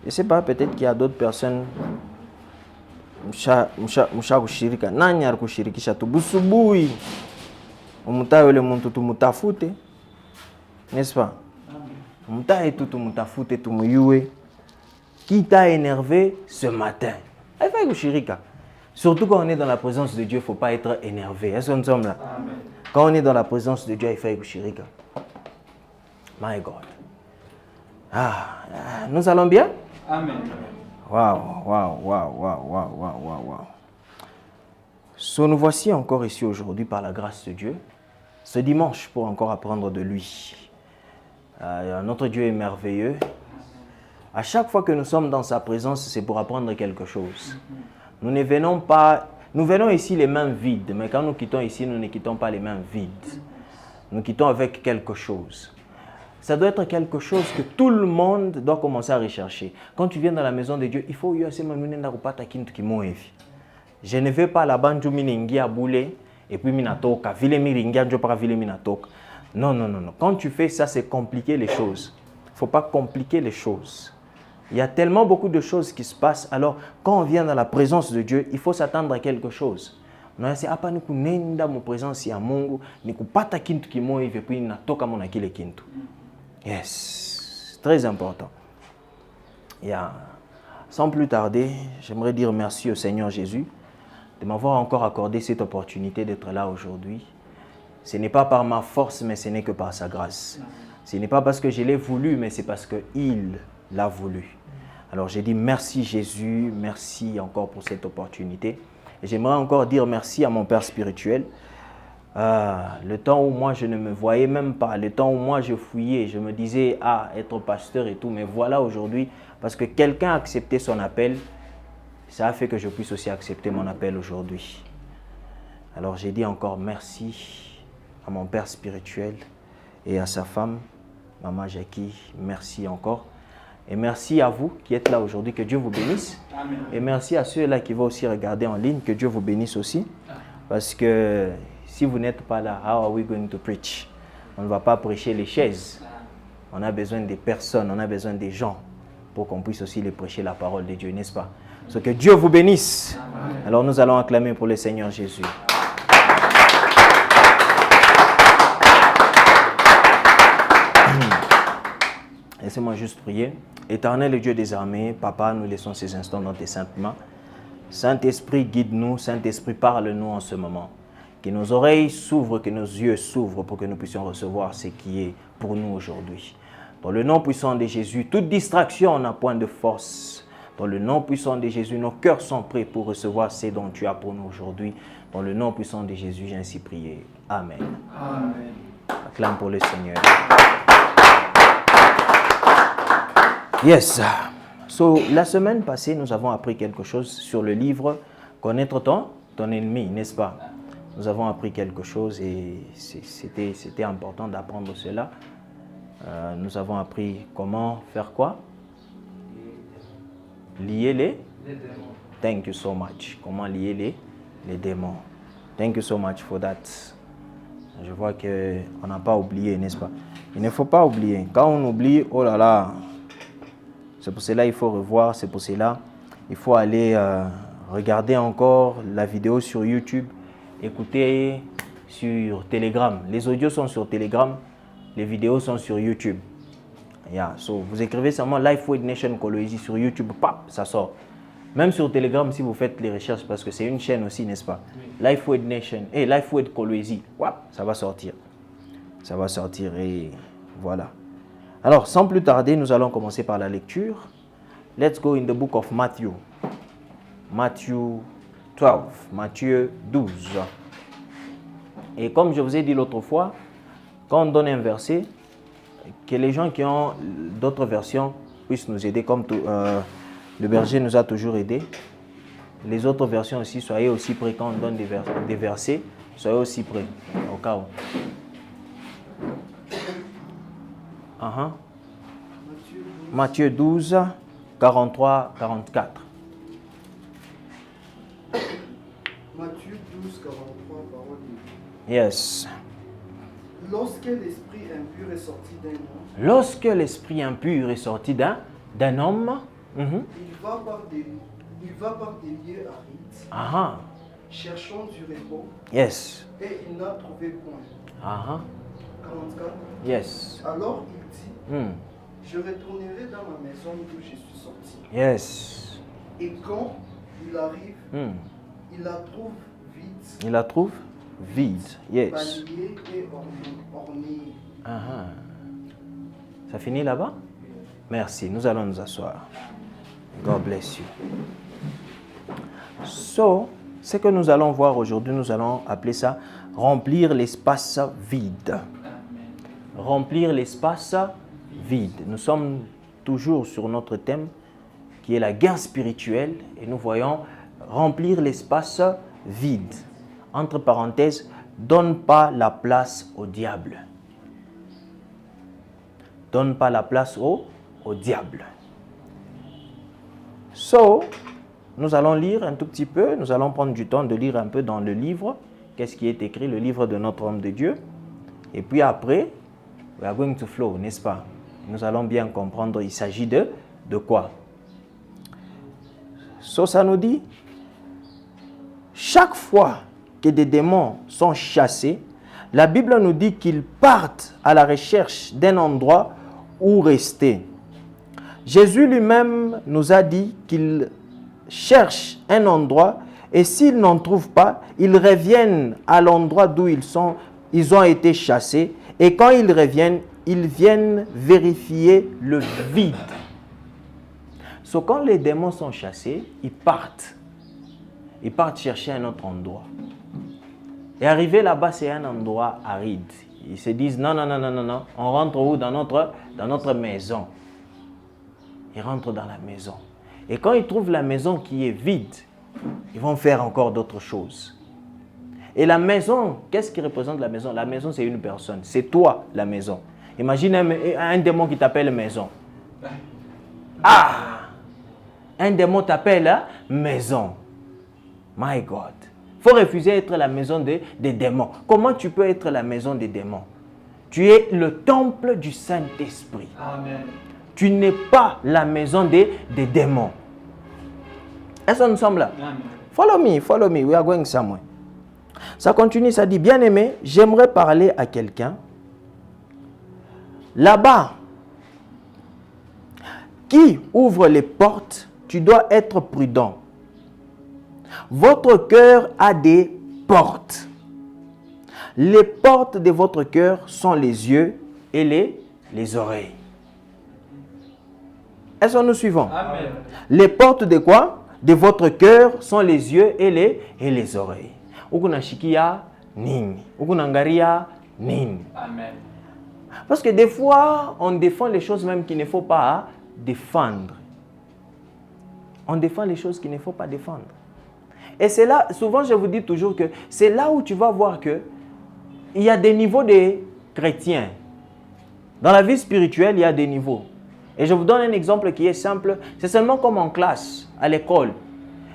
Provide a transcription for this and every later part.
Je ne sais pas, peut-être qu'il y a d'autres personnes. Musha kushirika. Nani alikushirikisha tu busubui? Umutaye ule muntu tumutafute. N'est-ce pas? Umutaye tu tumutafute tumuyue. Qui t'a énervé ce matin? Il faut kushirika. Surtout quand on est dans la présence de Dieu, il ne faut pas être énervé. Est-ce que nous sommes là? Amen. Quand on est dans la présence de Dieu, il faut kushirika. My God. Nous allons bien? Amen. Wow. So, nous voici encore ici aujourd'hui par la grâce de Dieu, ce dimanche pour encore apprendre de lui. Notre Dieu est merveilleux. À chaque fois que nous sommes dans sa présence, c'est pour apprendre quelque chose. Nous venons ici les mains vides, mais quand nous quittons ici, nous ne quittons pas les mains vides. Nous quittons avec quelque chose. Ça doit être quelque chose que tout le monde doit commencer à rechercher. Quand tu viens dans la maison de Dieu, il faut je ne vais pas là-bas à bouler et puis minatoka. Non. Quand tu fais ça, c'est compliquer les choses. Il ne faut pas compliquer les choses. Il y a tellement beaucoup de choses qui se passent. Alors, quand on vient dans la présence de Dieu, il faut s'attendre à quelque chose. Yes, très important. Sans plus tarder, j'aimerais dire merci au Seigneur Jésus de m'avoir encore accordé cette opportunité d'être là aujourd'hui. Ce n'est pas par ma force, mais ce n'est que par sa grâce. Ce n'est pas parce que je l'ai voulu, mais c'est parce qu'il l'a voulu. Alors j'ai dit merci Jésus, merci encore pour cette opportunité. Et j'aimerais encore dire merci à mon Père spirituel. Le temps où moi je ne me voyais même pas, le temps où moi je fouillais, je me disais être pasteur et tout, mais voilà aujourd'hui, parce que quelqu'un a accepté son appel, ça a fait que je puisse aussi accepter mon appel aujourd'hui. Alors j'ai dit encore merci à mon Père spirituel et à sa femme, Maman Jackie, merci encore. Et merci à vous qui êtes là aujourd'hui, que Dieu vous bénisse. Amen. Et merci à ceux-là qui vont aussi regarder en ligne, que Dieu vous bénisse aussi, parce que si vous n'êtes pas là, how are we going to preach? On ne va pas prêcher les chaises. On a besoin des personnes, on a besoin des gens pour qu'on puisse aussi les prêcher la parole de Dieu, n'est-ce pas? So que Dieu vous bénisse. Amen. Alors nous allons acclamer pour le Seigneur Jésus. Laissez-moi juste prier. Éternel et Dieu des armées, Papa, nous laissons ces instants dans tes saintes mains. Saint-Esprit, guide-nous. Saint-Esprit, parle-nous en ce moment. Que nos oreilles s'ouvrent, que nos yeux s'ouvrent pour que nous puissions recevoir ce qui est pour nous aujourd'hui. Dans le nom puissant de Jésus, toute distraction n'a point de force. Dans le nom puissant de Jésus, nos cœurs sont prêts pour recevoir ce dont tu as pour nous aujourd'hui. Dans le nom puissant de Jésus, j'ai ainsi prié. Amen. Amen. Acclame pour le Seigneur. Yes. So, la semaine passée, nous avons appris quelque chose sur le livre « Connaître ton ennemi », n'est-ce pas? Nous avons appris quelque chose et c'était important d'apprendre cela. Nous avons appris comment faire quoi? Lier les démons. Thank you so much. Comment lier les démons. Thank you so much for that. Je vois qu'on n'a pas oublié, n'est-ce pas? Il ne faut pas oublier. Quand on oublie, oh là là, c'est pour cela qu'il faut revoir, c'est pour cela il faut aller regarder encore la vidéo sur YouTube, écouter sur Telegram. Les audios sont sur Telegram, les vidéos sont sur YouTube. Yeah. So, vous écrivez seulement Lifeway Nation Kolwezi sur YouTube, pap, ça sort. Même sur Telegram, si vous faites les recherches, parce que c'est une chaîne aussi, n'est-ce pas? Oui. Lifeway Nation, et Lifeway Kolwezi, ça va sortir. Ça va sortir et voilà. Alors, sans plus tarder, nous allons commencer par la lecture. Let's go in the book of Matthew. Matthew 12, Matthieu 12. Et comme je vous ai dit l'autre fois, quand on donne un verset, que les gens qui ont d'autres versions puissent nous aider, comme le berger nous a toujours aidés. Les autres versions aussi, soyez aussi prêts quand on donne des versets, soyez aussi prêts, au cas où. Matthieu 12, 43, 44. Matthieu 12, 43, parole de Dieu. Yes. Lorsque l'esprit impur est sorti d'un homme. Lorsque l'esprit impur est sorti d'un homme. Il va par des lieux arides, Aha. cherchant du repos, Yes. et il n'a trouvé point. Aha. 44. Yes. Alors il dit, Hmm. je retournerai dans ma maison d'où je suis sorti. Yes. Et quand il arrive, Hmm. il la trouve vide, Il la trouve vide. Yes. balayée et ornée. Aha. Ça finit là-bas? Merci. Nous allons nous asseoir. God bless you. So, ce que nous allons voir aujourd'hui, nous allons appeler ça remplir l'espace vide. Remplir l'espace vide. Nous sommes toujours sur notre thème qui est la guerre spirituelle et nous voyons remplir l'espace vide. Entre parenthèses, donne pas la place au diable. Donne pas la place au diable. So, nous allons lire un tout petit peu, nous allons prendre du temps de lire un peu dans le livre, qu'est-ce qui est écrit, le livre de notre homme de Dieu. Et puis après, we are going to flow, n'est-ce pas? Nous allons bien comprendre, il s'agit de quoi. So, ça nous dit, chaque fois que des démons sont chassés, la Bible nous dit qu'ils partent à la recherche d'un endroit où rester. Jésus lui-même nous a dit qu'ils cherchent un endroit et s'ils n'en trouvent pas, ils reviennent à l'endroit d'où ils ont été chassés et quand ils reviennent, ils viennent vérifier le vide. So, quand les démons sont chassés, ils partent chercher un autre endroit. Et arrivé là-bas, c'est un endroit aride. Ils se disent non, on rentre où? Dans notre maison. Ils rentrent dans la maison. Et quand ils trouvent la maison qui est vide, ils vont faire encore d'autres choses. Et la maison, qu'est-ce qui représente la maison? La maison, c'est une personne. C'est toi, la maison. Imagine un démon qui t'appelle maison. Ah! Un démon t'appelle maison. My God. Il faut refuser d'être la maison des démons. Comment tu peux être la maison des démons? Tu es le temple du Saint-Esprit. Amen. Tu n'es pas la maison des démons. Est-ce que nous sommes là? Amen. Follow me, we are going somewhere. Ça continue, ça dit, bien-aimé, j'aimerais parler à quelqu'un. Là-bas, qui ouvre les portes, tu dois être prudent. Votre cœur a des portes. Les portes de votre cœur sont les yeux et les oreilles. Est-ce que nous suivons? Amen. Les portes de quoi? De votre cœur sont les yeux et les oreilles. Ukunashikia nini? Ukunangaria nini? Amen. Parce que des fois, on défend les choses même qu'il ne faut pas défendre. On défend les choses qu'il ne faut pas défendre. Et c'est là, souvent je vous dis toujours que c'est là où tu vas voir que il y a des niveaux de chrétiens. Dans la vie spirituelle, il y a des niveaux. Et je vous donne un exemple qui est simple. C'est seulement comme en classe, à l'école.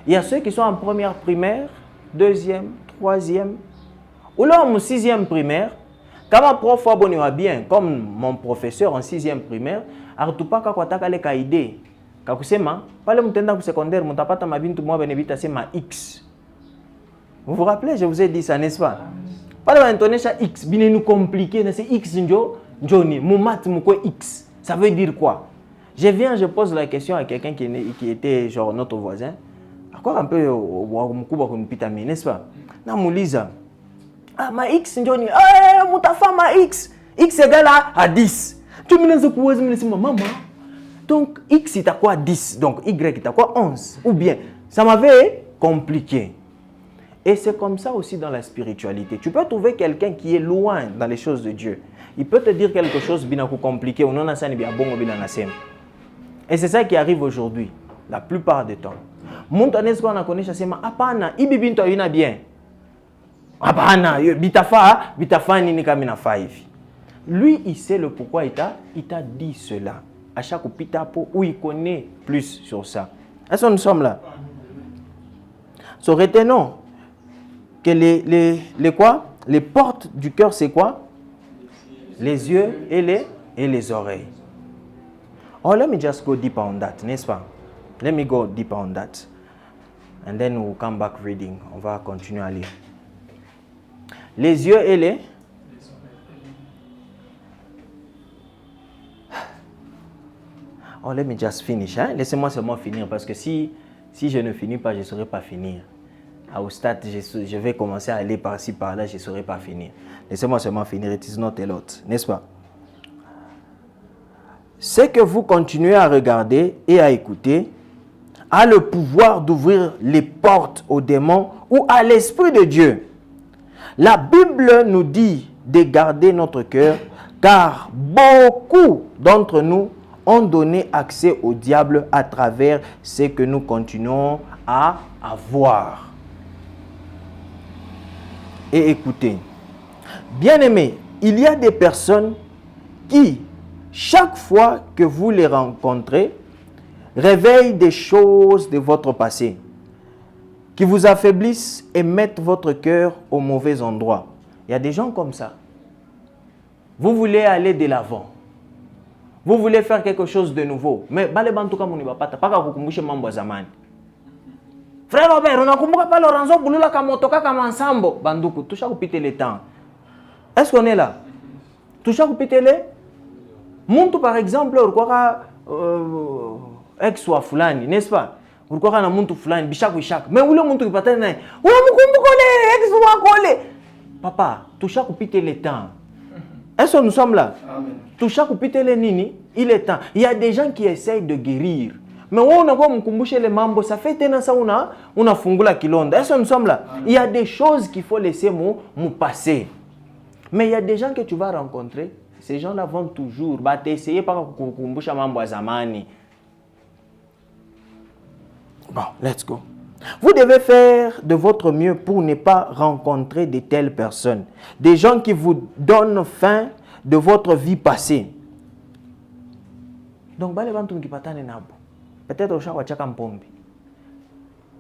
Il y a ceux qui sont en première primaire, deuxième, troisième, ou là en sixième primaire. Quand ma prof a bien, comme mon professeur en sixième primaire, Artupa kakwataka le kaide. Kakusema, pale mtenda ku secondaire, mutapata mabintu mwa benebita sema X. Vous vous rappelez, je vous ai dit ça, n'est-ce pas? Pale bantonesha X, bine nous compliqué, c'est X njoni, mon mat mukwe X. Ça veut dire quoi? Je pose la question à quelqu'un qui était genre notre voisin. Encore un peu au mkuba kunipitami, n'est-ce pas? Na muuliza. Ah, ma X njoni, mutafa ma X. X égale à 10. Tu me laisses kuwezi me maman. Donc X est à quoi 10? Donc Y est à quoi 11? Ou bien, ça m'avait compliqué. Et c'est comme ça aussi dans la spiritualité. Tu peux trouver quelqu'un qui est loin dans les choses de Dieu. Il peut te dire quelque chose bien compliqué ou non, et c'est ça qui arrive aujourd'hui, la plupart du temps. Montanesco on a connu ça, c'est apana, ibibinto yuna bien. Apana, bitafa ni kamina 5. Lui, il sait le pourquoi il t'a dit cela. À chaque pitapo où il connaît plus sur ça. Est-ce que nous sommes là? So, retenons que les quoi? Les portes du cœur, c'est quoi? Les yeux et les oreilles. Oh, let me just go deep on that, n'est-ce pas? Let me go deeper on that. And then we'll come back reading. On va continuer à lire. Les yeux et les... Oh, let me just finish. Hein? Laissez-moi seulement finir parce que si je ne finis pas, je ne saurais pas finir. Au stade, je vais commencer à aller par-ci, par-là, je ne saurais pas finir. Laissez-moi seulement finir. It is not a lot. N'est-ce pas? C'est que vous continuez à regarder et à écouter a le pouvoir d'ouvrir les portes aux démons ou à l'Esprit de Dieu. La Bible nous dit de garder notre cœur car beaucoup d'entre nous ont donné accès au diable à travers ce que nous continuons à avoir. Et écoutez, bien-aimés, il y a des personnes qui, chaque fois que vous les rencontrez, réveillent des choses de votre passé, qui vous affaiblissent et mettent votre cœur au mauvais endroit. Il y a des gens comme ça. Vous voulez aller de l'avant. Vous voulez faire quelque chose de nouveau. Mais bale bantuka munibapata paka kukumbushe mambo ya zamani. Frère Robert, unakumbuka pale Lorenzo bulula kama motoka kama ensemble banduku tusha kupite le temps. Est-ce qu'on est là? Tusha kupite le muntu par exemple ulikuwa ex wa fulani, n'est-ce pas? Ulikuwa na muntu fulani bishaku. Mais ule muntu kipatana naye, unamkumbuka le ex wako le. Papa, tusha kupite le temps. Est-ce que nous sommes là? Amen. Tusha kupite le nini? Il est temps. Il y a des gens qui essayent de guérir. Mais on a quoi mkumbushe les mambo, ça fait tena ça una fungula kilonda. Est-ce que nous sommes là? Amen. Il y a des choses qu'il faut laisser mon passer. Mais il y a des gens que tu vas rencontrer, ces gens-là vont toujours essayer par kukumbusha mambo zamani. Bon, let's go. Vous devez faire de votre mieux pour ne pas rencontrer de telles personnes. Des gens qui vous donnent fin de votre vie passée. Donc, peut-être au chaque chaka mpombi.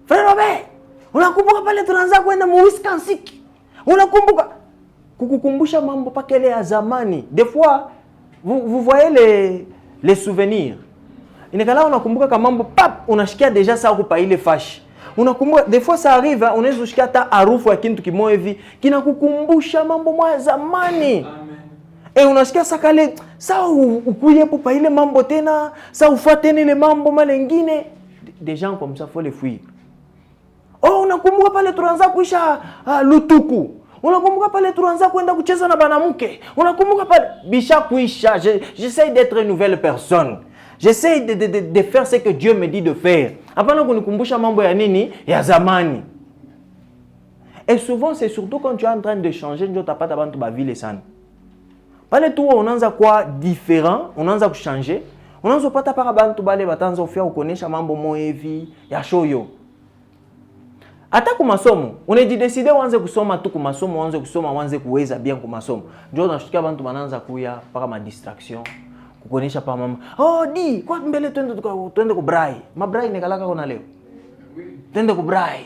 Frère Robert, unakumbuka pale tunaanza kwenda mu Wisconsin. Unakumbuka kukukumbusha mambo pakele ya zamani. Des fois, vous voyez les souvenirs. Inekala unakumbuka kama mambo pap unashikia deja saa kupa ile fashi. Unakumbuka des fois ça arrive unaweza kushikia hata harufu ya kitu kimoja hivi kinakukumbusha mambo ya zamani. Amen. Unashikia sakale saa ukuye pa ile mambo tena, saa ufuate ile mambo malengine. Des gens comme ça faut les fuir. Oh, unakumbuka pale tunaanza kuisha lutuku. Unakumbuka pale tunaanza kwenda kucheza na banamuke. Unakumbuka pale bisha kuisha. J'essaie d'être une nouvelle personne. J'essaie de faire ce que Dieu me dit de faire. Apana kunikumbusha mambo ya nini? Ya zamani. Et souvent, c'est surtout quand tu es en train de changer, ndio utapata bantu ba vile sana. Pale tu unaanza kuwa différent, unaanza kuchanger, unaanza kupata para bantu bale batanza ofia ukonesha mambo moevi ya shoyo. Hata kwa masomo, unajidecide uanze kusoma tu kwa masomo, uanze kusoma, uanze kuweza bien kwa masomo. Ndio unashukia bantu banaanza kuya para ma distraction. Kukonesha pa mama. Oh, di, kwa mbele twende ku brai. Mabrai nekalaka kona leo. Twende ku brai.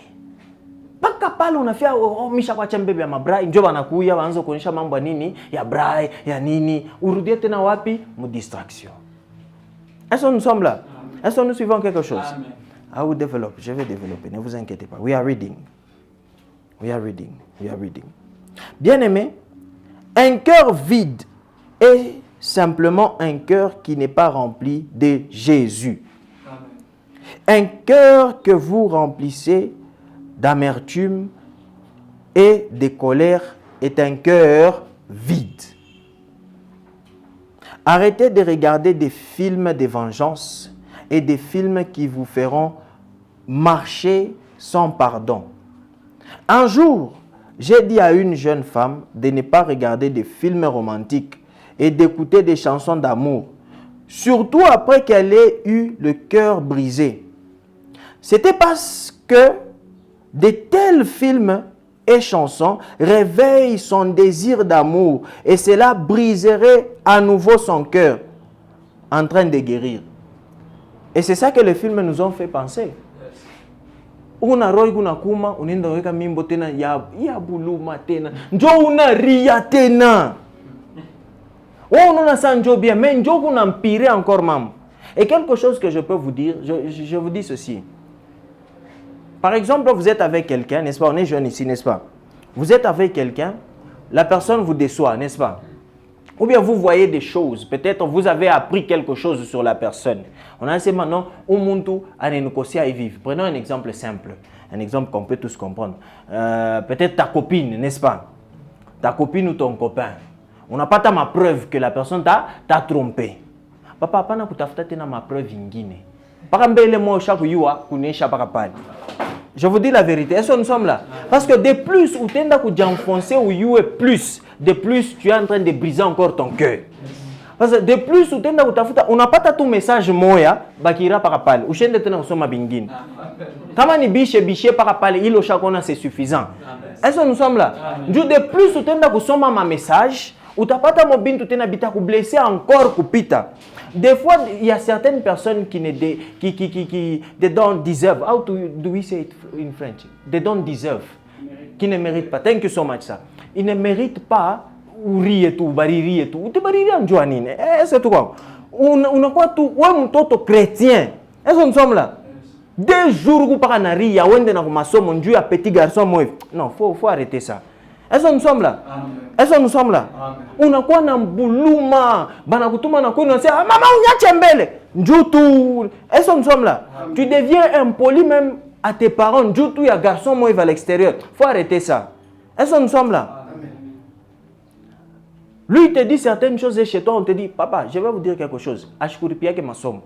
Paka pale unafia misha kwa chembebe ya mabrai, ndio banakuya waanze kuonesha mambo ya nini? Ya brai, ya nini? Urudie tena wapi? Mu distraction. Est-ce que nous sommes là? Est-ce que nous suivons quelque chose? Amen. I will develop. Je vais développer. Ne vous inquiétez pas. We are reading. We are reading. We are reading. Bien-aimé, un cœur vide est simplement un cœur qui n'est pas rempli de Jésus. Amen. Un cœur que vous remplissez d'amertume et de colère est un cœur vide. Arrêtez de regarder des films de vengeance et des films qui vous feront marcher sans pardon. Un jour, j'ai dit à une jeune femme de ne pas regarder des films romantiques et d'écouter des chansons d'amour, surtout après qu'elle ait eu le cœur brisé. C'était parce que de tels films et chansons réveillent son désir d'amour et cela briserait à nouveau son cœur en train de guérir. Et c'est ça que les films nous ont fait penser. Una roi kuna kuma unaenda weka mimbo tena ya buluma tena njo una ria tena. Oh, unaona ça njo bien mais njo kuna mpire encore maman. Et quelque chose que je peux vous dire, je vous dis ceci. Par exemple, vous êtes avec quelqu'un, n'est-ce pas? On est jeunes ici, n'est-ce pas? Vous êtes avec quelqu'un, la personne vous déçoit, n'est-ce pas? Ou bien vous voyez des choses, peut-être vous avez appris quelque chose sur la personne. On a dit maintenant, au monde à y vivre. Prenons un exemple simple, un exemple qu'on peut tous comprendre. Peut-être ta copine, n'est-ce pas? Ta copine ou ton copain. On n'a pas ma preuve que la personne t'a trompé. Papa, pas na kutafuta tena ma preuve ingine. Parambele mo chaque yua kunesha parapal. Je vous dis la vérité. Est-ce que nous sommes là? Parce que de plus où tu es enfoncé ou you plus, de plus tu es en train de briser encore ton cœur. Parce que de plus où tu es on n'a pas tout message moya, bakira parapal. Ou chende tena kusoma bingine. Kama ni biche parapal, ilo chakona c'est suffisant. Est-ce que nous sommes là? De plus où tu es kusoma ma message, ou t'as pas ta mobile tu es bita ku blesser encore kupita. Des fois, il y a certaines personnes qui they don't deserve. How do we say it in French? They don't deserve. Qui ne méritent pas. Thank you so much, ça. Ils ne méritent pas ou rire et tout, bariri et tout. Ou te bariri en joanine. C'est tout quoi. On a quoi tout. Ouais, mon toto chrétien. Est-ce que nous sommes là? 2 jours où par nari, ya wende na kumaso mon Dieu, a petit garçon moi. Non, faut arrêter ça. Est-ce que nous sommes là? Est-ce que nous sommes là? On a quoi na mbuluma, bana kutuma na kwa sait maman on y a mbele. Njutu. Est-ce que nous sommes là? Tu deviens impoli même à tes parents. Njutu ya garçon moi il va à l'extérieur. Faut arrêter ça. Est-ce que nous sommes là? Lui il te dit certaines choses et chez toi on te dit papa, je vais vous dire quelque chose. Ashikuripia ke masomo.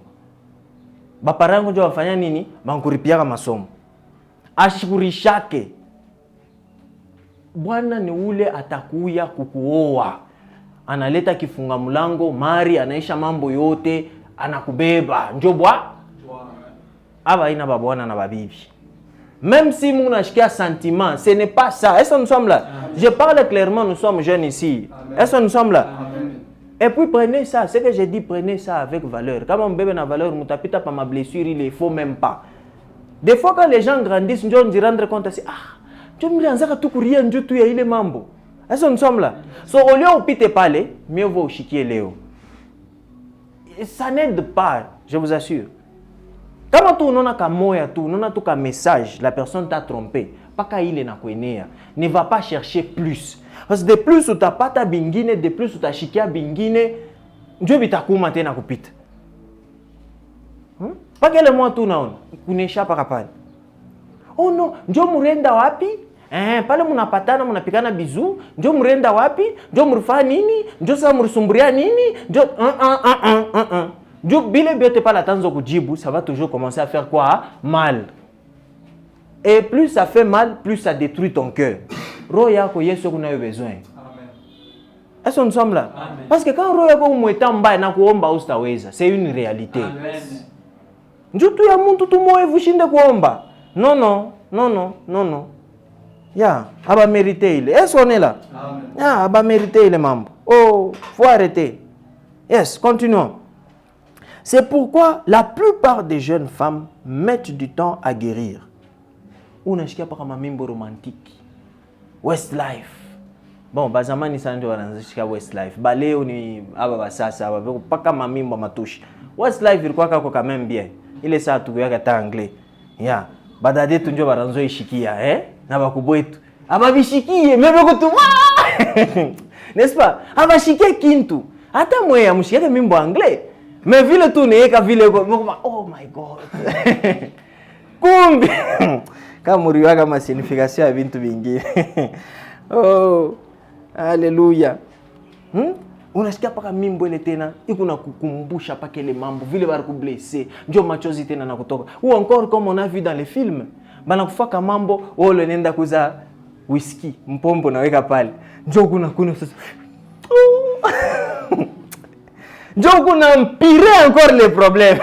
Ba parents ko wafanya nini? Bankuripia ka masomo. Ashikurishake. Bwana ni ule atakuya kukuoa. Analeta kifunga mlango, mari, anaisha mambo yote, anakubeba. Njobwa? Aba ina babwana na babibi. Même si nous n'achètons sentiment, ce n'est pas ça. Est-ce que nous sommes là? Je parle clairement, nous sommes jeunes ici. Est-ce que nous sommes là? Et puis prenez ça, ce que j'ai dit, prenez ça avec valeur. Quand mon bébé n'a valeur, moutapita pas ma blessure, il ne faut même pas. Des fois quand les gens grandissent, on se rendre compte, c'est tu me dis tout courir, tu es il est mambo. Est-ce que nous sommes là? So au lieu où pite parler, mieux vaut chiquier Léo. Ça n'aide pas, je vous assure. Quand tu n'as qu'un mot et tout, non tout qu'un message, la personne t'a trompé. Pas qu'il est na kwenea. Ne va pas chercher plus. Parce que de plus où t'as pas ta bingine, de plus où t'as chikia bingine, Dieu bita kumate na kupite. Pas que le mois tout na on, kunesha parapal. Oh non, Dieu murenda wapi? Pale munapatana munapikana bizu, njo murenda wapi? Njo murfa nini? Njo sa mursumburia nini? Njo Njo bile biote pas la tanzo kujibu, ça va toujours commencer à faire quoi? Mal. Et plus ça fait mal, plus ça détruit ton cœur. Roya ko yeso kuna besoin. Est-ce que nous sommes là? Amen. Parce que quand roya ko mweta mbaya na kuomba ustaweza, c'est une réalité. Njo tu ya muntu tu moe vushinde kuomba. Non non, non non, non non. Ya, aba mérité il. Est-ce qu'on est là? Ya, aba mérité il mambo. Oh, faut arrêter. Yes, continuons. C'est pourquoi la plupart des jeunes femmes mettent du temps à guérir. On a chikia par un mimbo romantique. Westlife. Bon, bazamani sanjo wanazishika Westlife. Baleo ni aba basasa aba paka mamimbo matushi. Westlife ilikuwa kako quand même bien. Ile saa tu yaka ta anglais. Ya, badade tunjo baranzo ishikia, na bakubwetu. Aba bishikie mebe kutu. N'est-ce pas? Aba shikie kintu. Hata mwe amshikia mimbo anglais. Mais vile tu neeka vile oh my god. Kumbi. Kama muriwa kama signification ya vitu vingine. Oh, haleluya. Unasikia paka mimbo ile tena iko na kukumbusha paka ile mambo vile bari kublesser ndio machozi tena na kutoka. Ou encore comme on a vu dans les films, bana kufaka mambo wole nenda kuza whisky, mpombo naweka pale. Ndio kuna sasa. Dieu a empiré encore les problèmes.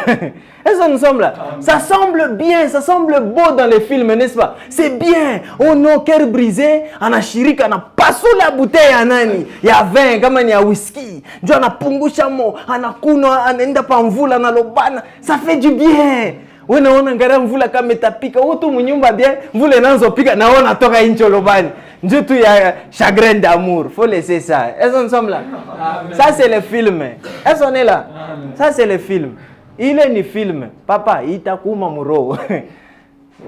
Est-ce que nous sommes là? Ça semble bien, ça semble beau dans les films, n'est-ce pas? C'est bien. Oh non, cœur brisé, on a chirika, on a passé la bouteille à nani. Il y a vin, comme il y a whisky. Dieu a pungusha mo, on a kuno, on enda pa mvula na lobana. Ça fait du bien. Unaona ngara mvula kama itapika, utu mnyumba bien, mvula inaanza pika na ona toka incho lobani. Dieu tu ya chagrin d'amour, faut laisser ça. Est-ce que nous sommes là? Amen. Ça c'est le film. Est-ce qu'on est là? Amen. Ça c'est le film. ile ni film. Papa, itakuuma muro.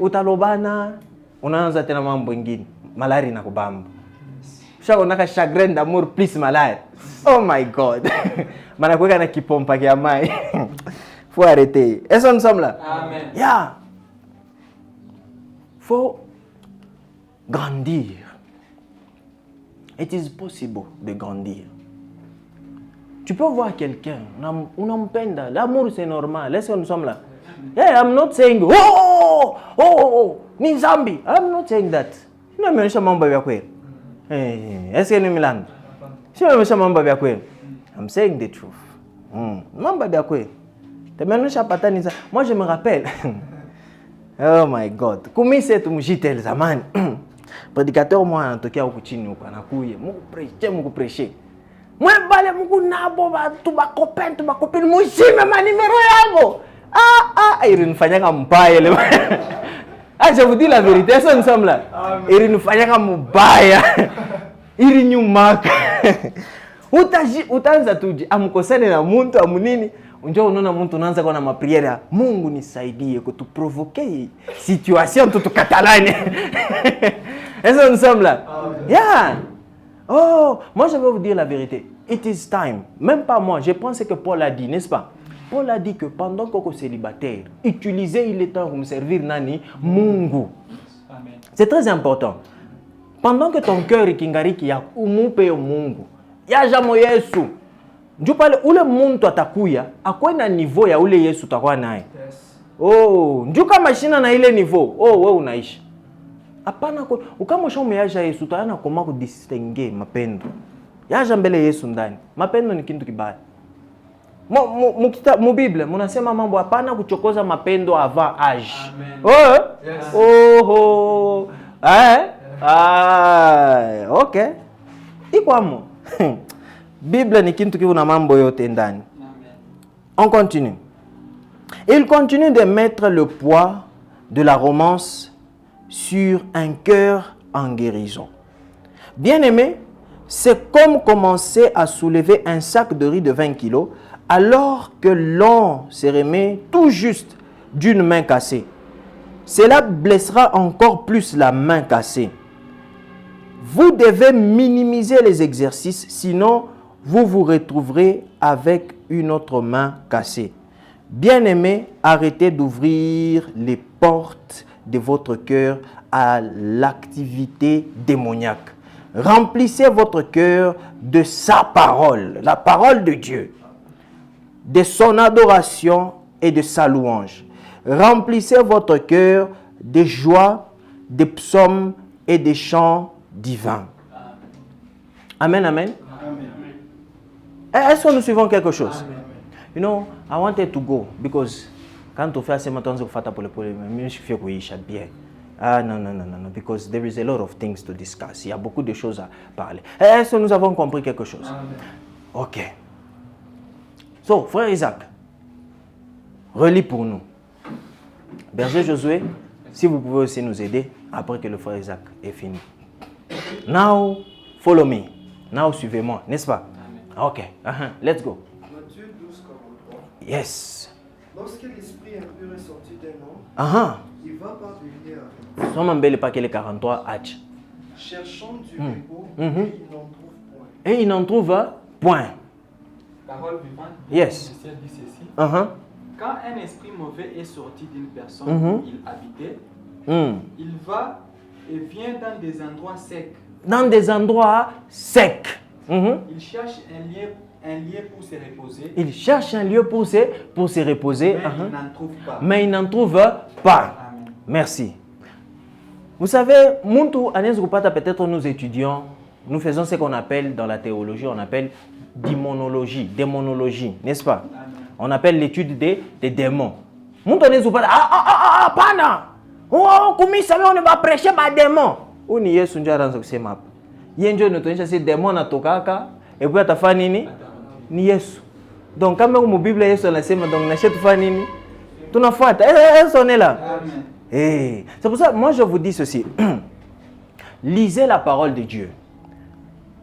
Utalobana, unaanza tena mambo ingine. Malari na kubamba. Shako naka chagrin d'amour plus malari. Oh my God. Manakweka na kipompa kia mai. Faut arrêter. Est-ce que nous sommes là? Amen. Yeah. Faut grandir. It is possible de grandir. Tu peux voir quelqu'un, unampenda, l'amour c'est normal. Est-ce que nous sommes là? Yeah, I'm not saying, ni zambi. I'm not saying that. Est-ce que ni Milan? I'm saying the truth. Moi je me rappelle. Oh my God. Comment c'est tout mjitel zamani? Prédicateur moi anatokea huku chini huko anakuja. Mungu prêcher. Moi bale Mungu nabo tu ba copine mujime manimero yabo. Ilinifanyaka mbaya ile. Je vous dis la vérité, ça nous sommes là. Ilinifanyaka mbaya. Ilinyumaka. Utaanza tuji amkosane na muntu amunini. Unjua unaona mtu unaanza kwa na maprière. Mungu nisaidie kutuprovoquer situation tutukatalane. Est-ce que nous sommes là? Yeah. Oh, moi je vais vous dire la vérité. It is time. Même pas moi, je pense que Paul a dit, n'est-ce pas? Paul a dit que pendant qu'on est célibataire, utilisez le temps pour me servir nani Mungu. Amen. C'est très important. Pendant que ton cœur est kingariki ya umupe Mungu. Ya jamo Yesu. Ndio pale ule muntu atakuya, akwe na niveau ya ule Yesu utakuwa naye. Yes. Oh, ndio kama shina na ile niveau. Oh, wewe unaishi. Hapana kama ushameaja Yesu utaana koma kudistinguer mapendo. Yaja mbele Yesu ndani. Mapendo ni kitu kibaya. Mu Biblia munasema mambo hapana kuchokoza mapendo avant âge. Amen. Oh. Okay. Ikwamo. Bible ni kitu kina mambo yote ndani. On continue. Il continue de mettre le poids de la romance sur un cœur en guérison. Bien-aimé, c'est comme commencer à soulever un sac de riz de 20 kilos alors que l'on se remet tout juste d'une main cassée. Cela blessera encore plus la main cassée. Vous devez minimiser les exercices, sinon vous vous retrouverez avec une autre main cassée. Bien-aimé, arrêtez d'ouvrir les portes de votre cœur à l'activité démoniaque. Remplissez votre cœur de sa parole, la parole de Dieu, de son adoration et de sa louange. Remplissez votre cœur de joie, de psaumes et de chants divins. Amen, amen. Est-ce que nous suivons quelque chose? Amen. You know, I wanted to go because quand on fait assez maintenant, on fait pour le mais je fais bien. Non, because there is a lot of things to discuss. Il y a beaucoup de choses à parler. Est-ce que nous avons compris quelque chose? Amen. Ok. So, frère Isaac, relis pour nous. Berger Josué, si vous pouvez aussi nous aider après que le frère Isaac est fini. Now, follow me. Now, suivez-moi, n'est-ce pas? Ok, let's go. Matthieu 12, 43. Yes. Lorsque l'esprit impur est sorti d'un homme, il va parvenir avec. Somme mbele pakele 43 H. Cherchant du repos, Et il n'en trouve point. Parole vivante. Yes. Le ciel dit ceci. Uh-huh. Quand un esprit mauvais est sorti d'une personne où il habitait, il va et vient dans des endroits secs. Dans des endroits secs. Il cherche un lieu pour se reposer. Il cherche un lieu pour se reposer. Mais il n'en trouve pas. Mais il n'en trouve pas. Amen. Merci. Vous savez, Muntu Anes Rupata, peut-être nous étudions, nous faisons ce qu'on appelle dans la théologie, on appelle démonologie, n'est-ce pas? Amen. On appelle l'étude des démons. Muntu Anes Rupata, pana! Oh, comment ça on va prêcher ma démon? Ou ni yesu ndio anaanza kusema hapa. Yeye ndio anatuonyesha si démon anatokaka, et puis atafanya nini? Ni Yesu. Donc kama mu Biblia Yesu anasema donc na sisi tufanye nini? Tunafuata. On est là. Amen. Et c'est pour ça, moi je vous dis ceci. Lisez la parole de Dieu.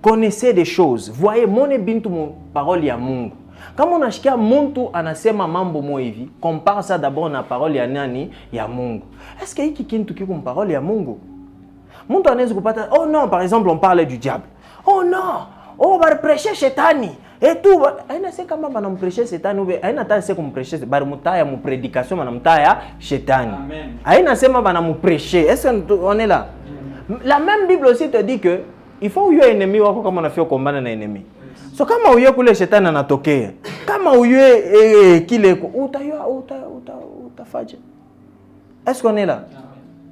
Connaissez des choses. Voyez, mon ebintu mon parole ya Mungu. Kama unashikia mtu anasema mambo moja hivi, compare ça d'abord na parole ya nani? Ya Mungu. Est-ce que hiki kintu kiko parole ya Mungu? Mtu anaweza kupata, oh non, par exemple, on parle du diable. Oh non, oh, va prêcher shetani. Et tout, aina se kama banamprêcher shetani ube, aina ta se kumprêcher, bari mutaya mu prédication banamutaya shetani. Amen. Aina sema banamprêcher. Est-ce qu'on est là? La même Bible aussi te dit que il faut uyo ennemi wako kama unafia kuombana na ennemi. So kama uyo kule shetani anatokea, kama uyo kile utafaje. Est-ce qu'on est là?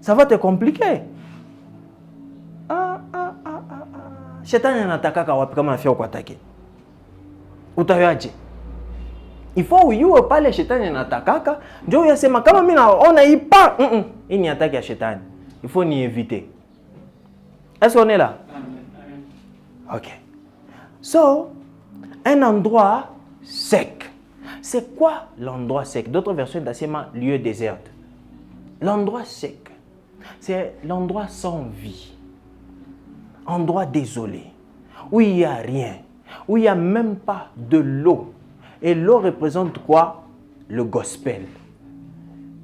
Ça va te compliquer. Shetani anataka wapi kama unafia kuatake? Utayaje? Il faut uyue pale shetani anatakaka, ndio uyasema kama mimi naona ipa, hii ni ataki ya shetani. Il faut ni éviter. Est-ce qu'on est là? OK. So, un endroit sec. C'est quoi l'endroit sec? D'autres versions d'Assema, lieu désert. L'endroit sec, c'est l'endroit sans vie. Endroit désolé, où il n'y a rien, où il n'y a même pas de l'eau. Et l'eau représente quoi? Le gospel.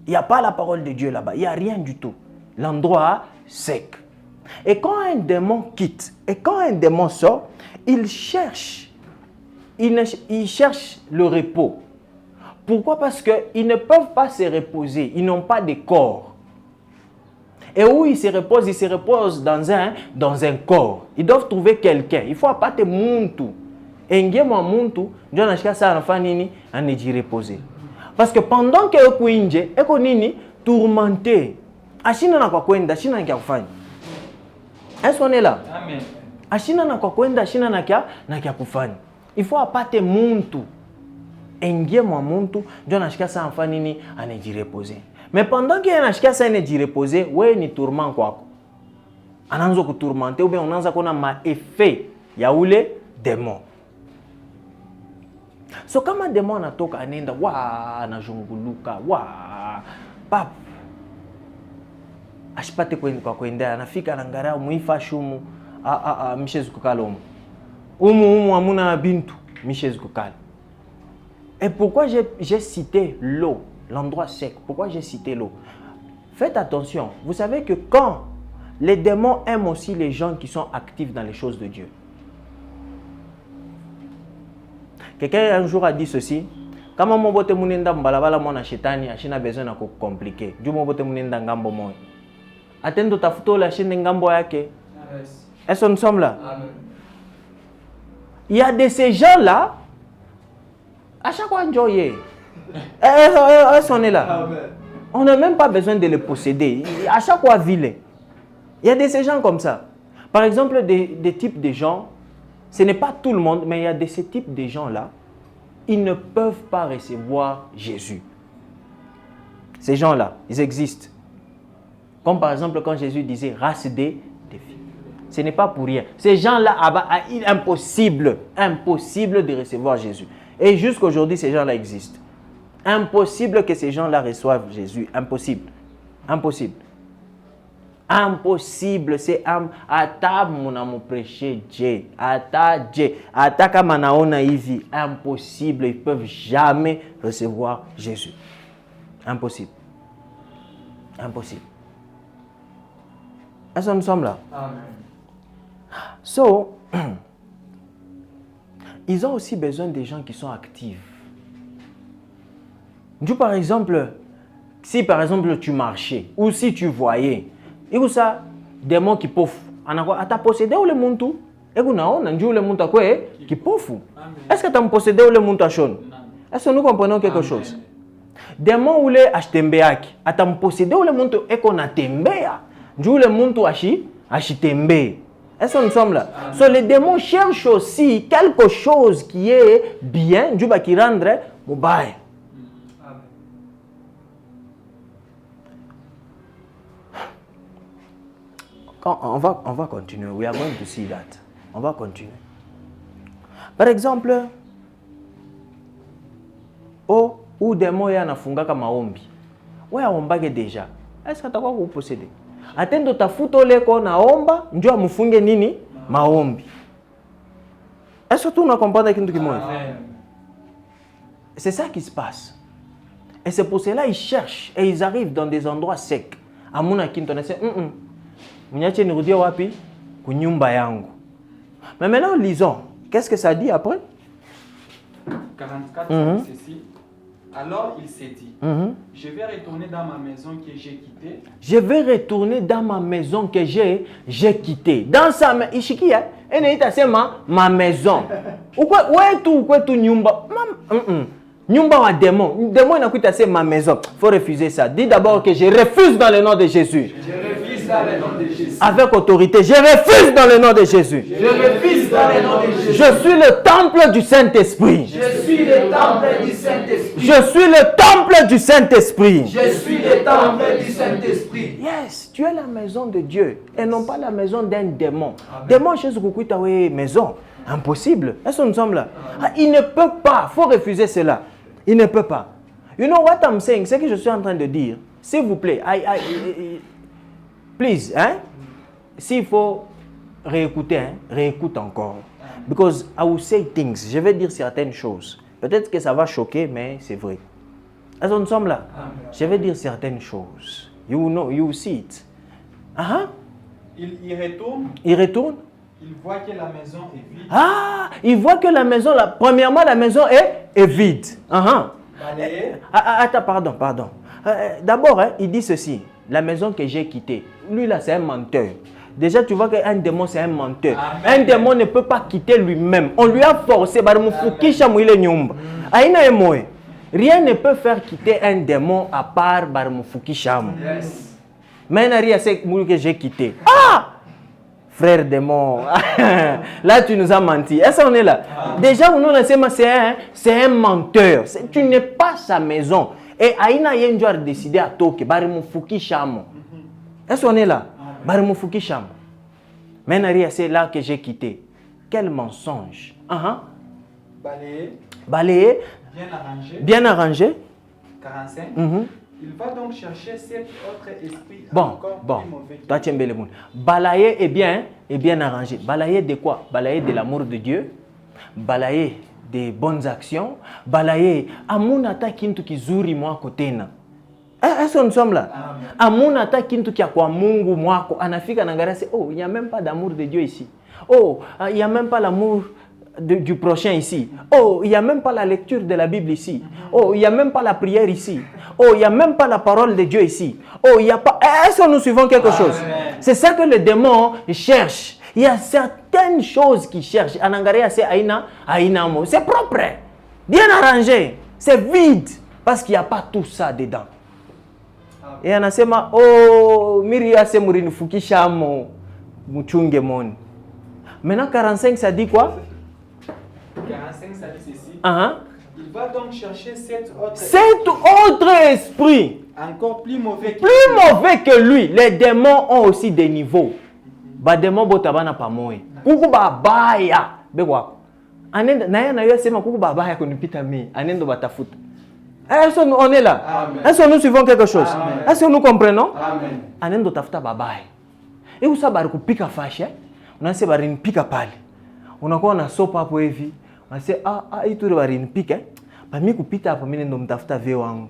Il n'y a pas la parole de Dieu là-bas, il n'y a rien du tout. L'endroit sec. Et quand un démon quitte, et quand un démon sort, il cherche le repos. Pourquoi? Parce qu'ils ne peuvent pas se reposer, ils n'ont pas de corps. Et où ils se reposent dans un corps. Ils doivent trouver quelqu'un. Il faut apporter muntu. Et ngemo muntu, ndio anashika sana nafanya nini? Anaji reposer. Parce que pendant que eko nje, eko nini? Tourmenté. Ashina na kwa kwenda, ashina na kia kufanya. Est-ce qu'on est là? Amen. Ashina na kwa kwenda, ashina na kia kufanya. Il faut apporter muntu. Ngemo muntu, ndio anashika sana nafanya nini? Anaji reposer. Mais pendant qu'il y a un chien qui est reposé, ouais, ni tourment quoi. Ananzo ku tourmenter ou bien on anza kona ma effet ya ule démon. So kama démon anatoka anenda wa anazunguluka wa pap ashipate kwa kwenda anafika anangara muifa shumu mishezu kukalomo. Umu amuna bintu mishezu kukala. Et pourquoi j'ai cité l'eau? L'endroit sec. Pourquoi j'ai cité l'eau? Faites attention. Vous savez que quand les démons aiment aussi les gens qui sont actifs dans les choses de Dieu. Quelqu'un un jour a dit ceci. Quand mon bote munenda mbalabala mona shetani, ashina besoin na compliquer. Du mon bote munenda ngambo moyo. Atendo tafuto la shine ngambo yake. Est-ce que nous sommes là? Amen. Il y a de ces gens-là, à chaque fois enjoyer. On est là. Amen. On n'a même pas besoin de les posséder. À chaque fois, vilain. Il y a de ces gens comme ça. Par exemple, des types de gens, ce n'est pas tout le monde, mais il y a de ces types de gens-là, ils ne peuvent pas recevoir Jésus. Ces gens-là, ils existent. Comme par exemple, quand Jésus disait race des filles. Ce n'est pas pour rien. Ces gens-là, il est impossible de recevoir Jésus. Et jusqu'aujourd'hui, ces gens-là existent. Impossible que ces gens-là reçoivent Jésus. Impossible. Impossible. Impossible. C'est ata muna mo prêcher Dieu. Ata kama naona hivi. Impossible. Ils ne peuvent jamais recevoir Jésus. Impossible. Impossible. Est-ce que nous sommes là? Amen. So, ils ont aussi besoin des gens qui sont actifs. Par exemple, si par exemple tu marchais ou si tu voyais, il y a des démons qui peuvent. Tu as possédé le monde et tu as le monde qui peuvent. Est-ce que tu as possédé le monde à Shon? Est-ce que nous comprenons quelque chose? Démons ou les ashtembeaki, tu as possédé le monde et qu'on a tembea. Le monde ashtembe. Est-ce que nous sommes là? So, les démons cherchent aussi quelque chose qui est bien, qui rendrait mobile. On va continuer. We are going to see that. On va continuer. Par exemple, ou démon ya nafungaka maombi. Ouais, aombage déjà. Est-ce que tu as quoi vous posséder? Atendo tafuto leko naomba, njoo amufunge nini? Maombi. Est-ce que tu comprends kitu kimoja? C'est ça qui se passe. Et c'est pour cela qu'ils cherchent et ils arrivent dans des endroits secs. À mon akinto, on sait, Mnyache nirudia wapi? Kunyumba yangu. Mais maintenant, lisons. Qu'est-ce que ça dit après? 44, ceci. Alors il s'est dit, je vais retourner dans ma maison que j'ai quittée. Je vais retourner dans ma maison que j'ai quittée. Dans sa maison, Ishikia, c'est ma maison. Où est tout nyumba? Nyumba wa démon. Démon inakuita c'est ma maison. Il faut refuser ça. Dis d'abord que je refuse dans le nom de Jésus. Je refuse dans le nom de Jésus. Avec autorité, je refuse dans le nom de Jésus. Je refuse dans le nom de Jésus. Je suis le temple du Saint-Esprit. Je suis le temple du Saint-Esprit. Je suis le temple du Saint-Esprit. Je suis le temple du Saint-Esprit. Yes, tu es la maison de Dieu et non pas la maison d'un démon. Démon chez Kukuita, oui, maison. Impossible. Est-ce que nous sommes là? Il ne peut pas. Il faut refuser cela. Il ne peut pas. You know what I'm saying? C'est ce que je suis en train de dire. S'il vous plaît, please, hein? S'il faut réécouter, hein? Réécoute encore. Because I will say things. Je vais dire certaines choses. Peut-être que ça va choquer, mais c'est vrai. Est-ce que nous sommes là? Je vais dire certaines choses. You know, you see it. Il retourne. Il retourne. Il voit que la maison est vide. Ah, il voit que la maison, premièrement, la maison est vide. Balayé. Attends, pardon. D'abord, hein, il dit ceci. La maison que j'ai quittée. Lui, là, c'est un menteur. Déjà, tu vois qu'un démon, c'est un menteur. Amen. Un démon ne peut pas quitter lui-même. On lui a forcé. Rien ne peut faire quitter un démon à part Barmufuki Shamu. Yes. Mais il n'y a rien que j'ai quitté. Ah! Frère démon, là tu nous as menti. Est-ce qu'on est là? Déjà, c'est un menteur. Tu n'es pas sa maison. Et Aïna Yenjo a décidé à Toke, Barimufuki Shamo. Est-ce qu'on est là? Barimufuki Shamo. Mais c'est là que j'ai quitté. Quel mensonge. Balayé. Bien arrangé. 45. Il va donc chercher cet autre esprit encore plus mauvais. Toi, tu aimes le monde. Balayer est bien arrangé. Balayer de quoi? Balayer de l'amour de Dieu. Balayer des bonnes actions. Balayer. Amunata kintu kizuri mwako tena. Est-ce que nous sommes là? Amunata kintu kia kwa Mungu mwako. Anafika nangara c'est oh, il n'y a même pas d'amour de Dieu ici. Oh, il n'y a même pas l'amour du prochain ici. Oh, il n'y a même pas la lecture de la Bible ici. Oh, il n'y a même pas la prière ici. Oh, il n'y a même pas la parole de Dieu ici. Oh, il n'y a pas... Est-ce que nous suivons quelque chose? C'est ça que le démon cherche. Il y a certaines choses qu'il cherche. Anangaria, c'est Aïna, Aïnamo. C'est propre. Bien arrangé. C'est vide. Parce qu'il n'y a pas tout ça dedans. Et on a dit, oh, Miria se mourini fukishamo. Muchunge mon. Maintenant, 45, ça dit quoi? 45, ça dit ceci. Il va donc chercher cet autre esprit. Encore plus mauvais que lui. Les démons ont aussi des niveaux. Les démons botabana pas moi. Kuku babaya. Begwa. Anenda naya na yosema kuku babaya kunipita mi. Anendo batafuta. Est-ce qu'on est là? Est-ce que nous suivons quelque chose? Est-ce que nous comprenons? Amen. Anendo tafuta babaya. Et où ça bari kupika fashe? Unase bari nipika pale. Unakuwa na sopa hapo hivi. Unase itu bari nipika. Pami kupita hapo mimi ndo mtafuta vye wangu.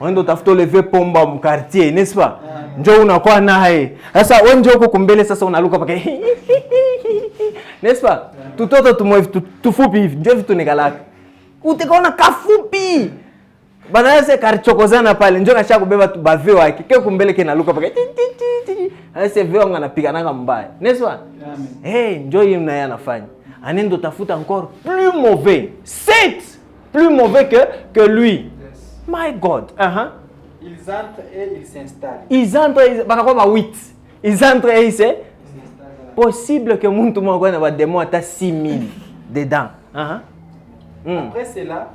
Wendo tafuta leve pomba mu quartier, n'est-ce pas? Njoo unakuwa naye. Sasa wewe njoo huko kumbele sasa unaluka pake. N'est-ce pas? Tutoto tumwevi tufupi hivi. Njoo vitu nikalaka. Utekaona kafupi. Bana yase karichokozana pale. Njoo kasha kubeba bave wake. Kile kumbele kinaluka pake. Sasa vye wangu anapiga nanga mbaya. N'est-ce pas? Amen. Njoo yeye naye anafanya. Anendo tafuta encore plus mauvais. 7 plus mauvais que lui. Yes. My God. Ils entrent et ils s'installent. Ils entrent et 8. Ils entrent et c'est possible que muntu moko na ba démon ata 6000 dedans. Après cela,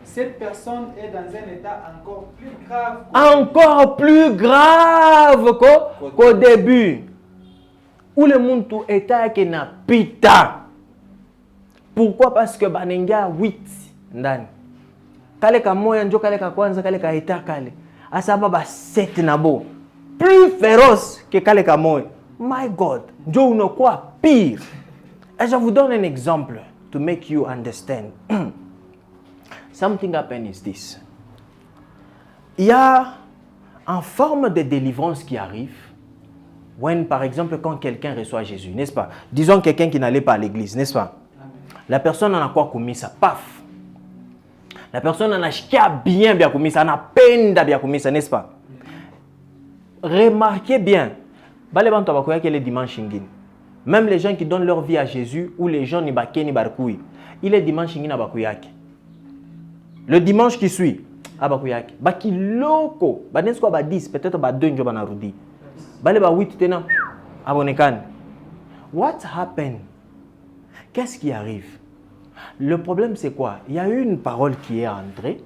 cette personne est dans un état encore plus grave. Encore plus grave qu'au début. Où le muntu état que na pita. Pourquoi? Parce que banenga 8 ndani. Kale ka moya njo kale ka kwanza kale ka eta kale. Asaba ba 7 nabo. Plus féroce que kale ka moya. My God, njo unakuwa pire. Et je vous donne un exemple to make you understand. something happened is this. Il y a en forme de délivrance qui arrive, when, par exemple, quand quelqu'un reçoit Jésus, n'est-ce pas? Disons quelqu'un qui n'allait pas à l'église, n'est-ce pas? La personne en a quoi commis ça? Paf! La personne en a bien commis ça, en a peine bien commis ça, n'est-ce pas? Remarquez bien, même les gens qui donnent leur vie à Jésus ou les gens ni bakeni barkoui, il est dimanche ngina bakuyaki. Le dimanche qui suit, abakuyaki. Baki loko, banesko ba 10, peut-être ba 2 njo banarudi. Bale ba 8 tena abonekan. What happened? Qu'est-ce qui arrive? Le problème c'est quoi? Il y a eu une parole qui est entrée,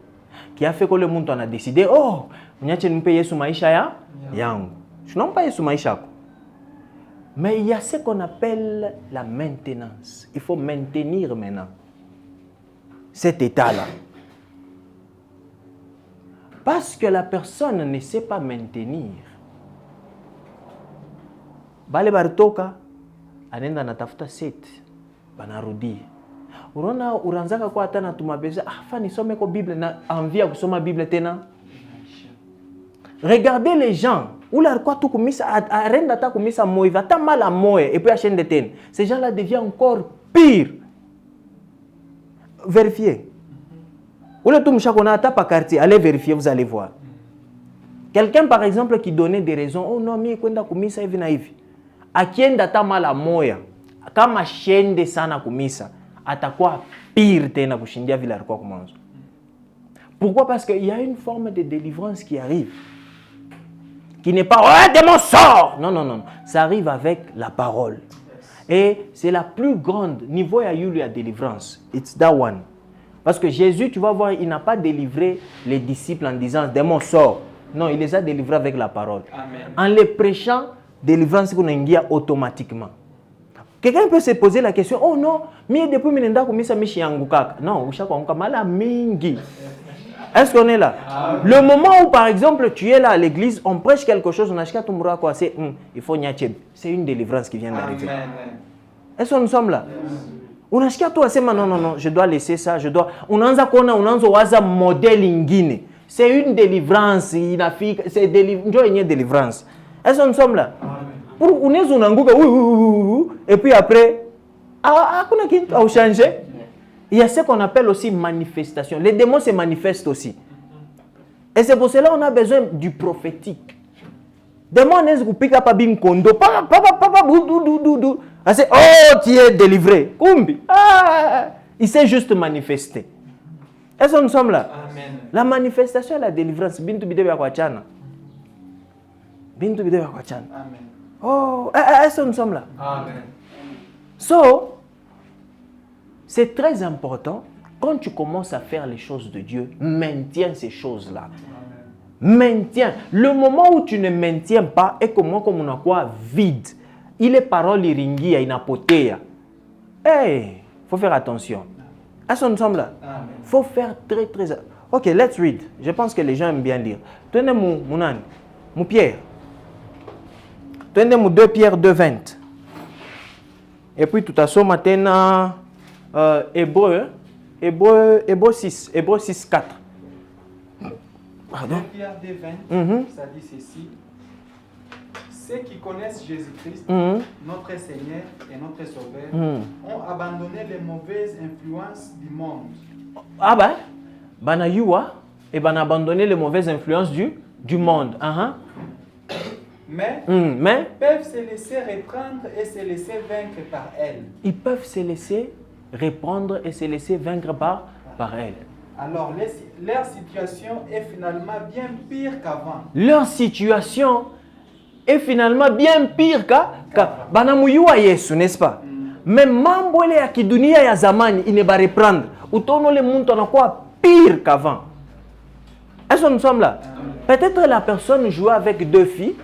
qui a fait que le monde en a décidé, oh, nyache nimpe Yesu maisha ya yangu. Je n'aime pas Yesu maisha. Mais il y a ce qu'on appelle la maintenance. Il faut maintenir maintenant cet état-là. Parce que la personne ne sait pas maintenir. Bale baritoka anenda natafuta set banarudi. Unaona uranzaka kwa hata natumabeza fa nisome ko Bible na envie ya kusoma Bible tena. Regardez les gens où la quoi tout kumisa arenda ta kumisa moiva ta mala moye et puis à chaîne de ten. Ces gens-là deviennent encore pire. Vérifiez. Ou le tout mchakona ta pa quartier, allez vérifier, vous allez voir. Quelqu'un par exemple qui donnait des raisons, oh non mi kwenda kumisa hivi na hivi. Akienda ta mala moya, kama chaîne de sana kumisa, atakuwa pire tena kushindia vile alikuwa kumanzo. Pourquoi? Parce qu'il y a une forme de délivrance qui arrive. Qui n'est pas, ouais, démon sort! Non, non, non. Ça arrive avec la parole. Et c'est la plus grande niveau à eu la délivrance. It's that one. Parce que Jésus, tu vas voir, il n'a pas délivré les disciples en disant, démon sort. Non, il les a délivrés avec la parole. Amen. En les prêchant, délivrance qu'on a automatiquement. Quelqu'un peut se poser la question, oh non, mais depuis minenda komisa mishi yangukaka. Non, ushaka onka mala mingi. Est-ce qu'on est là? Le moment où, par exemple, tu es là à l'église, on prêche quelque chose, on achète ton quoi, c'est il faut nyacheb. C'est une délivrance qui vient d'arriver. Est-ce que nous sommes là? On achète toi, c'est non, non, non, je dois laisser ça, je dois. On a waza modèle ingine. C'est une délivrance, c'est une délivrance. Est-ce que nous sommes là? Pour on est unanguka, et puis après, kuna kitu a changé. Il y a ce qu'on appelle aussi manifestation. Les démons se manifestent aussi. Et c'est pour cela qu'on a besoin du prophétique. Démon n'est pas pas bim kondo, papa, oh, tu es délivré. Kumbi. Il s'est juste manifesté. Est-ce que nous sommes là? Amen. La manifestation et la délivrance. Bintu bidebe ya kwa chana. Bintu bidebe ya kwa chana. Amen. Oh, est-ce que nous sommes là? Amen. So, c'est très important, quand tu commences à faire les choses de Dieu, maintiens ces choses-là. Maintiens. Le moment où tu ne maintiens pas, est comme on a quoi vide. Il est parole iringi, il a potea. Hey, faut faire attention. Est-ce que nous sommes là? Il faut faire très très attention. Ok, let's read. Je pense que les gens aiment bien lire. Tenez mon Pierre. Tenez mon 2 Pierre 2:20. Et puis tout à ce matin, Hébreu 6, Hébreu 6, 4. Pardon. Pierre 2:20, ça dit ceci. Ceux qui connaissent Jésus-Christ, notre Seigneur et notre Sauveur, ont abandonné les mauvaises influences du monde. Ah ben, banayua et ban abandonné les mauvaises influences du monde. Mais peuvent se laisser reprendre et se laisser vaincre par elles. Ils peuvent se laisser répandre et se laisser vaincre par elles. Alors, leur situation est finalement bien pire qu'avant. Leur situation est finalement bien pire qu'avant. Banamuyua Yesu, n'est-ce pas? Mais mambo ile ya kidunia ya zamani il ne va reprendre. Utono le monde on a quoi pire qu'avant. Est-ce que nous sommes là? Peut-être la personne jouait avec 2 filles,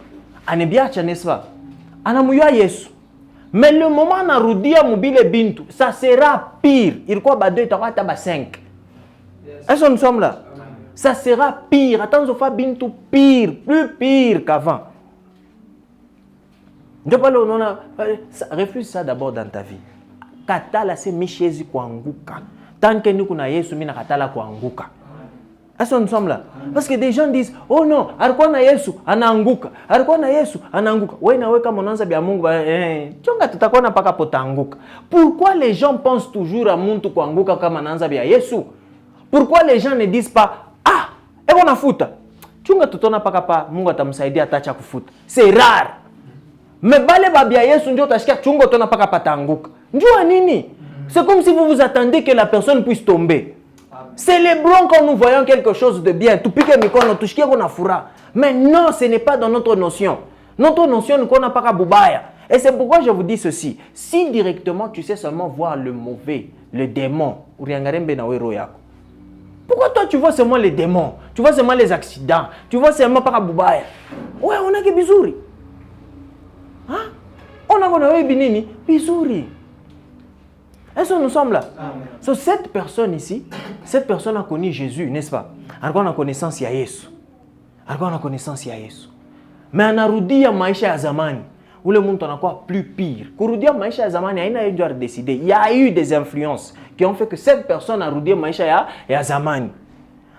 anebiacha, n'est-ce pas? Anamuyua Yesu. Mais le moment narudia mobile bintu, ça sera pire. Il quoi ba 2 ta ba 5. Est-ce que nous sommes là? Ça sera pire. Attends, fa bintu pire, plus pire qu'avant. Refuse ça d'abord dans ta vie. Katala c'est michezi kwanguka. tant que nous kuna Yesu mina katala kuanguka. Est-ce que nous sommes là? Parce que des gens disent, oh non, alikuwa na Yesu anaanguka, alikuwa na Yesu anaanguka. Wewe na wewe kama unaanza bia Mungu chonga tutakuwa na paka potanguka. Pourquoi les gens pensent toujours à muntu kuanguka kama anaanza bia Yesu? Pourquoi les gens ne disent pas, ah, ebo nafuta. Chunga tutona paka pa Mungu atamsaidia atacha kufuta. C'est rare. Mais bale babia Yesu ndio utashikia chunga utona paka patanguka. Njua nini? C'est comme si vous vous attendez que la personne puisse tomber. Célébrons quand nous voyons quelque chose de bien. Tupike mikono, tushikie kuna furaha. Mais non, ce n'est pas dans notre notion. Notre notion, nous n'a pas boubaya. Et c'est pourquoi je vous dis ceci. Si directement tu sais seulement voir le mauvais, le démon, pourquoi toi tu vois seulement les démons? Tu vois seulement les accidents? Tu vois seulement pas boubaya? Ouais, on a que bisouri. Hein? On a qu'on binini, bisouri. Est-ce que nous sommes là? So, cette personne ici, cette personne a connu Jésus, n'est-ce pas? Alors on a connaissance ya Yesu. Alors on a connaissance ya Yesu. Mais anarudia maisha ya zamani. Ule muntu anakuwa plus pire. Kurudia maisha ya zamani, haina yeye ndio décider. Il y a eu des influences qui ont fait que cette personne a rudia maisha ya zamani.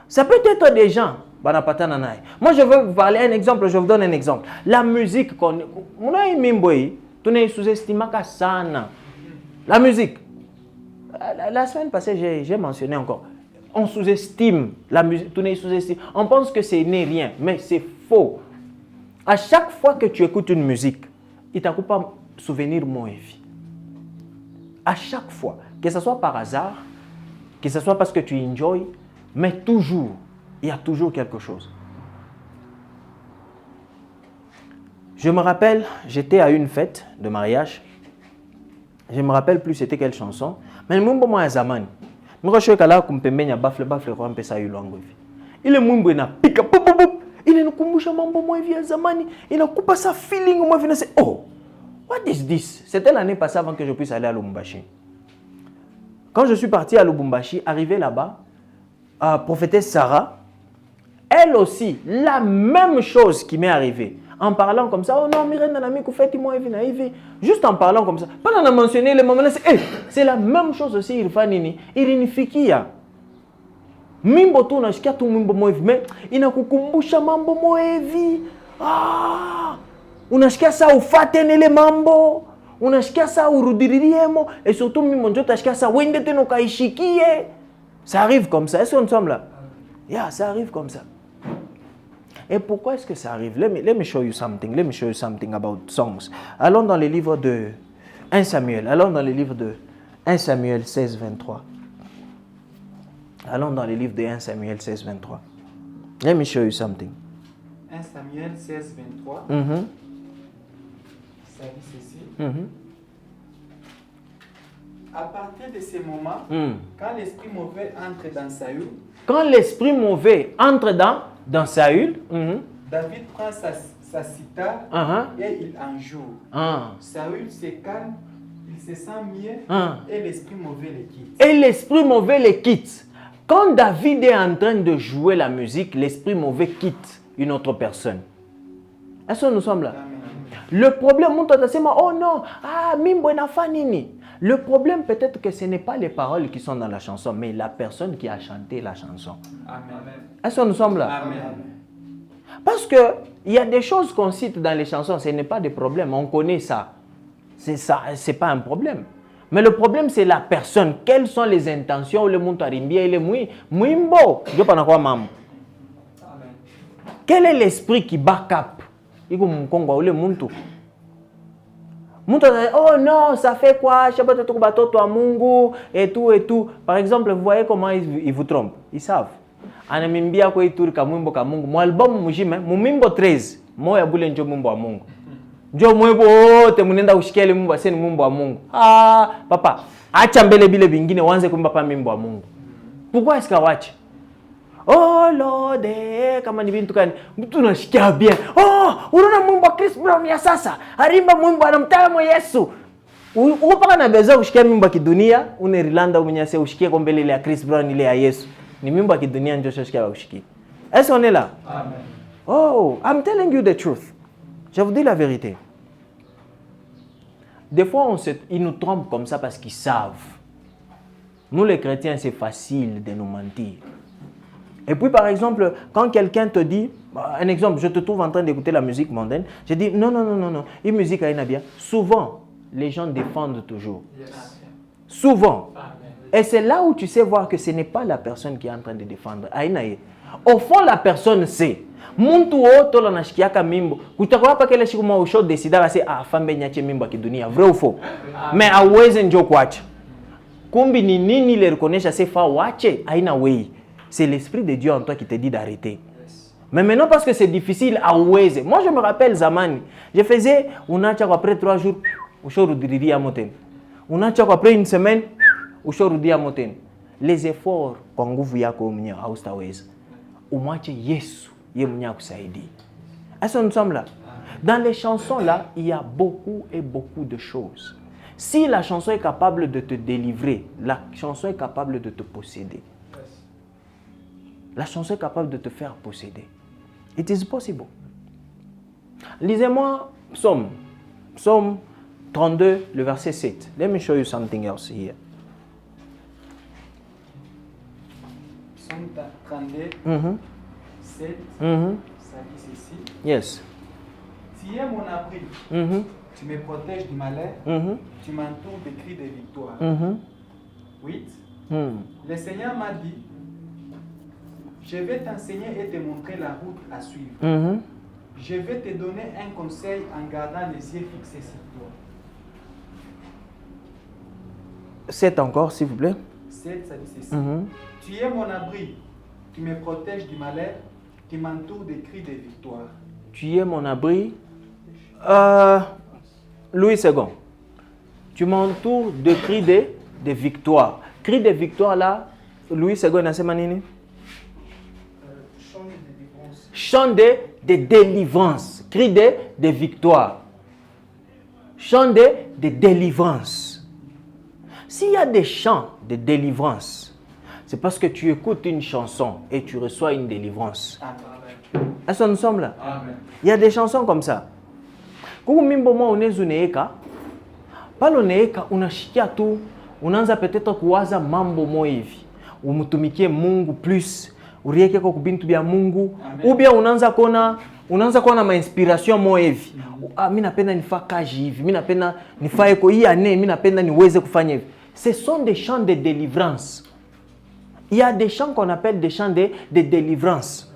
Ça peut être des gens banapatana naye. Moi je veux vous parler un exemple, je vous donne un exemple. La musique qu'on muna mimboyi, tunai sous-estimaka sana. La musique. La semaine passée, j'ai mentionné encore. On sous-estime la musique, tout n'est sous-estime. On pense que ce n'est rien, mais c'est faux. À chaque fois que tu écoutes une musique, il ne t'a pas souvenir mon vie. À chaque fois, que ce soit par hasard, que ce soit parce que tu enjoy, mais toujours, il y a toujours quelque chose. Je me rappelle, j'étais à une fête de mariage. Je ne me rappelle plus c'était quelle chanson. Mais mumbo mwa zamani. Mko shoka kala kumpembenya bafle kwa mpesa yule wangu hivi. Ile mumbo inapika pop pop pop. Inakukumbusha mambo mwa hivi ya zamani, inakupa sa feeling mwa hivi na c'est oh. What is this? C'était l'année passée avant que je puisse aller à Lubumbashi. Quand je suis parti à Lubumbashi, arrivé là-bas, prophétesse Sarah, elle aussi, la même chose qui m'est arrivée. En parlant comme ça, oh non, Myrène, nami, koufeti moi hivi. Juste en parlant comme ça. Pas d'en mentionner les moments, c'est la même chose aussi, il fa nini, irinifikia. Mimbo tu unashikia tu mimbo moevi, mais inakukumbusha mambo moevi. Ah! Unashikia sa ufate nele mambo, unashikia sa urudiriemo, et surtout mimbo njo tashikia sa wende teno kaishikie. Ça arrive comme ça. Est-ce qu'on sommes là? Yeah, ça arrive comme ça. Et pourquoi est-ce que ça arrive? Let me show you something. Let me show you something about songs. Allons dans le livre de 1 Samuel. Allons dans le livre de 1 Samuel 16, 23. Allons dans le livre de 1 Samuel 16, 23. Let me show you something. 1 Samuel 16, 23. Ça dit ceci. À partir de ce moment, quand l'esprit mauvais entre dans Saül, quand l'esprit mauvais entre dans Saül, David prend sa cithare et il en joue. Saül se calme, il se sent mieux et l'esprit mauvais le quitte. Et l'esprit mauvais le quitte. Quand David est en train de jouer la musique, l'esprit mauvais quitte une autre personne. Est-ce que nous sommes là? Amen. Le problème, oh non, mimbo na fanini. Le problème peut-être que ce n'est pas les paroles qui sont dans la chanson, mais la personne qui a chanté la chanson. Amen. Est-ce que nous sommes là? Amen. Parce qu'il y a des choses qu'on cite dans les chansons, ce n'est pas des problèmes, on connaît ça. C'est ça, c'est pas un problème. Mais le problème, c'est la personne. Quelles sont les intentions? Le monde arimbia, il est mouimbo. Je pense quoi, maman? Quel est l'esprit qui back up? Il y a un Congo, le monde. Oh non, ça fait quoi? Je sais pas, tu as toi Mungu et tout et tout. Par exemple, vous voyez comment ils vous trompent. Ils savent. Anamimbia kwa ituri kamwimbo ka Mungu. Mo album mujime, mumimbo 13. Moya bule njo mumbo wa Mungu. Njo mwebo wote munenda ushikele mumbo aseni mumbo wa Mungu. Ah, papa, acha mbele bile bingine wanze kuimba pa mimbo wa Mungu. Pourquoi est-ce qu'on watch? Oh Lord, kama ni bintu kani mtu unashikia bien. Oh, unaona mwimbo wa Chris Brown ya sasa. Arimba mwimbo anamtamu Yesu. Uko paka na beza ushikia mwimbo wa kidunia, unerilanda umenyase ushikie kwa mbele ile ya Chris Brown ile ya Yesu. Ni mwimbo wa kidunia ndio ushikia ushikie. Est-ce qu'on est là? Amen. Oh, I'm telling you the truth. Je vous dis la vérité. Des fois, ils nous trompent comme ça parce qu'ils savent. Nous les chrétiens, c'est facile de nous mentir. Et puis par exemple, quand quelqu'un te dit, un exemple, je te trouve en train d'écouter la musique mondaine, je dis non, une musique aïna bien. Souvent, les gens défendent toujours. Yes. Souvent. Amen. Et c'est là où tu sais voir que ce n'est pas la personne qui est en train de défendre. Aïnaï. Au fond, la personne sait. Muntu woto la nashikiaka mimbo. Kutakuwa pa kele siku mwa usho décidera c'est fambe nyache mimbo ki dunia. Vrai ou faux? Mais aweze njo kwacha. Kumbi ni nini le reconnaître c'est fa wache aina wei. C'est l'esprit de Dieu en toi qui te dit d'arrêter. Yes. Mais maintenant parce que c'est difficile aweze. Moi je me rappelle zamani, je faisais unacha après 3 jours usho rudiri ya moten. Unacha après une semaine usho rudiri ya moten. Les efforts kwa nguvu yako mwenyewe haustaweza. Umwache Yesu. Est-ce que nous sommes là? Dans les chansons là, il y a beaucoup et beaucoup de choses. Si la chanson est capable de te délivrer, la chanson est capable de te posséder. La chanson est capable de te faire posséder. It is possible. Lisez-moi Psaume 32, le verset 7. Let me show you something else here. Psaume 32. 7, ça dit ceci. Yes. Tu es mon abri, tu me protèges du malheur, tu m'entoures des cris de victoire. 8. Le Seigneur m'a dit, je vais t'enseigner et te montrer la route à suivre. Je vais te donner un conseil en gardant les yeux fixés sur toi. 7 encore, s'il vous plaît. 7, ça dit ceci. Tu es mon abri, tu me protèges du malheur, tu m'entoures des cris de victoire. Tu es mon abri. Louis II. Tu m'entoures de cris de victoire. Cris de victoire là, Louis II, n'a-t-il manini? Chant de délivrance. Cris de victoire. Chant de délivrance. S'il y a des chants de délivrance, c'est parce que tu écoutes une chanson et tu reçois une délivrance. Est-ce que nous sommes là? Amen. Il y a des chansons comme ça. Kuku mimbo mo unezu neeka. Palo neeka unashikia tu. Unaanza peut-être kuwaza mambo mo hivi. Umutumikie Mungu plus. Urieke kwa kubintu bya Mungu. Ou bien unaanza kuona ma inspiration mo hivi. Mimi napenda nifaa kazi hivi. Mimi napenda nifae kwa hii année, mimi napenda niweze kufanya hivi. Ce sont des chants de délivrance. Il y a des chants qu'on appelle des chants de délivrance.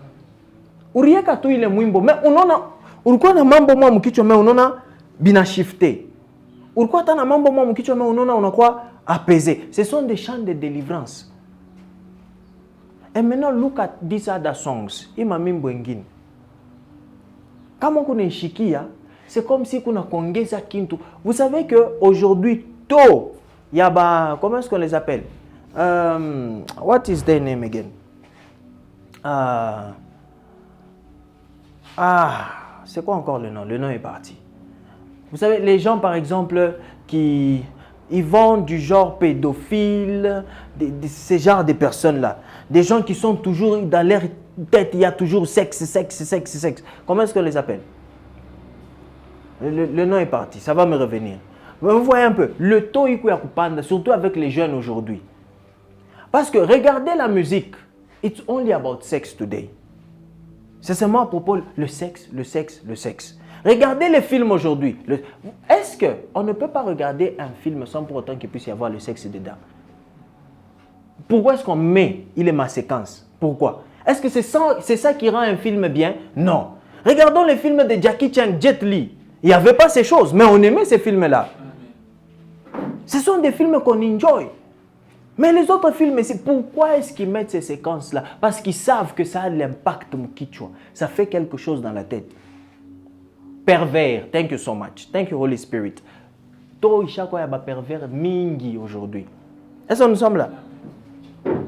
Urieka tu ile mwimbo, mais unaona ulikuwa na mambo mwa mkichwa mais unaona bina shifté. Ulikuwa hata na mambo mwa mkichwa mais unaona unakuwa apaisé. Ce sont des chants de délivrance. Et maintenant look at these other songs. Ima mimbo ingine. Kama kunaishikia, c'est comme si kuna kuongeza kintu. Vous savez que aujourd'hui tôt, il y a comment est-ce qu'on les appelle? What is their name again? C'est quoi encore le nom? Le nom est parti. Vous savez, les gens par exemple ils vont du genre pédophile, ce genre de personnes-là. Des gens qui sont toujours dans leur tête, il y a toujours sexe. Comment est-ce qu'on les appelle? Le nom est parti, ça va me revenir. Vous voyez un peu, le taux il y surtout avec les jeunes aujourd'hui. Parce que regardez la musique, it's only about sex today. C'est seulement à propos le sexe. Regardez les films aujourd'hui. Est-ce qu'on ne peut pas regarder un film sans pour autant qu'il puisse y avoir le sexe dedans? Pourquoi est-ce qu'on met ma séquence? Pourquoi? Est-ce que c'est ça qui rend un film bien? Non. Regardons les films de Jackie Chan, Jet Li. Il n'y avait pas ces choses, mais on aimait ces films-là. Ce sont des films qu'on enjoy. Mais les autres films, c'est pourquoi est-ce qu'ils mettent ces séquences-là? Parce qu'ils savent que ça a de l'impact, Mukichwa. Ça fait quelque chose dans la tête. Pervers. Thank you so much. Thank you, Holy Spirit. To ishako ya ba pervers mingi aujourd'hui. Est-ce que nous sommes là?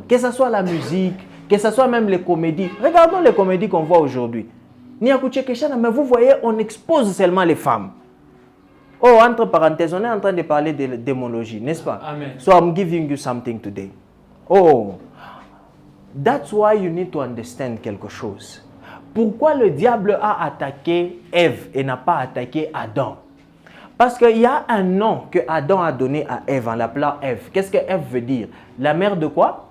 Que ce soit la musique, que ce soit même les comédies. Regardons les comédies qu'on voit aujourd'hui. Mais vous voyez, on expose seulement les femmes. Oh, entre parenthèses, on est en train de parler de démonologie, n'est-ce pas? Amen. So I'm giving you something today. Oh, that's why you need to understand quelque chose. Pourquoi le diable a attaqué Ève et n'a pas attaqué Adam? Parce qu'il y a un nom que Adam a donné à Ève en l'appelant Ève. Qu'est-ce que Ève veut dire? La mère de quoi?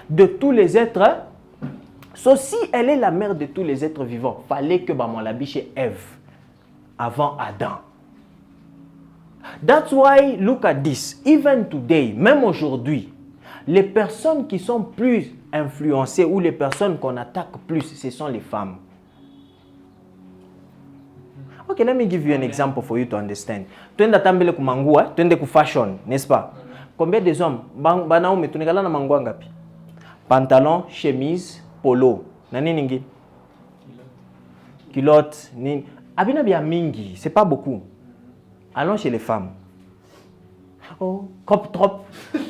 De tous les êtres. So, si elle est la mère de tous les êtres vivants, il fallait que maman la biche Ève avant Adam. That's why, look at this. Even today, même aujourd'hui, les personnes qui sont plus influencées ou les personnes qu'on attaque plus, ce sont les femmes. Okay, let me give you an example for you to understand. Tu es tambele ku mangua, tu es ku fashion, n'est-ce pas? Combien des hommes banaume tu negala na mangua ngapi? Pantalon, chemise, polo. Na nini ngi? Culotte, nini? Abina bia mingi, c'est pas beaucoup. Allons chez les femmes. Oh, crop trop.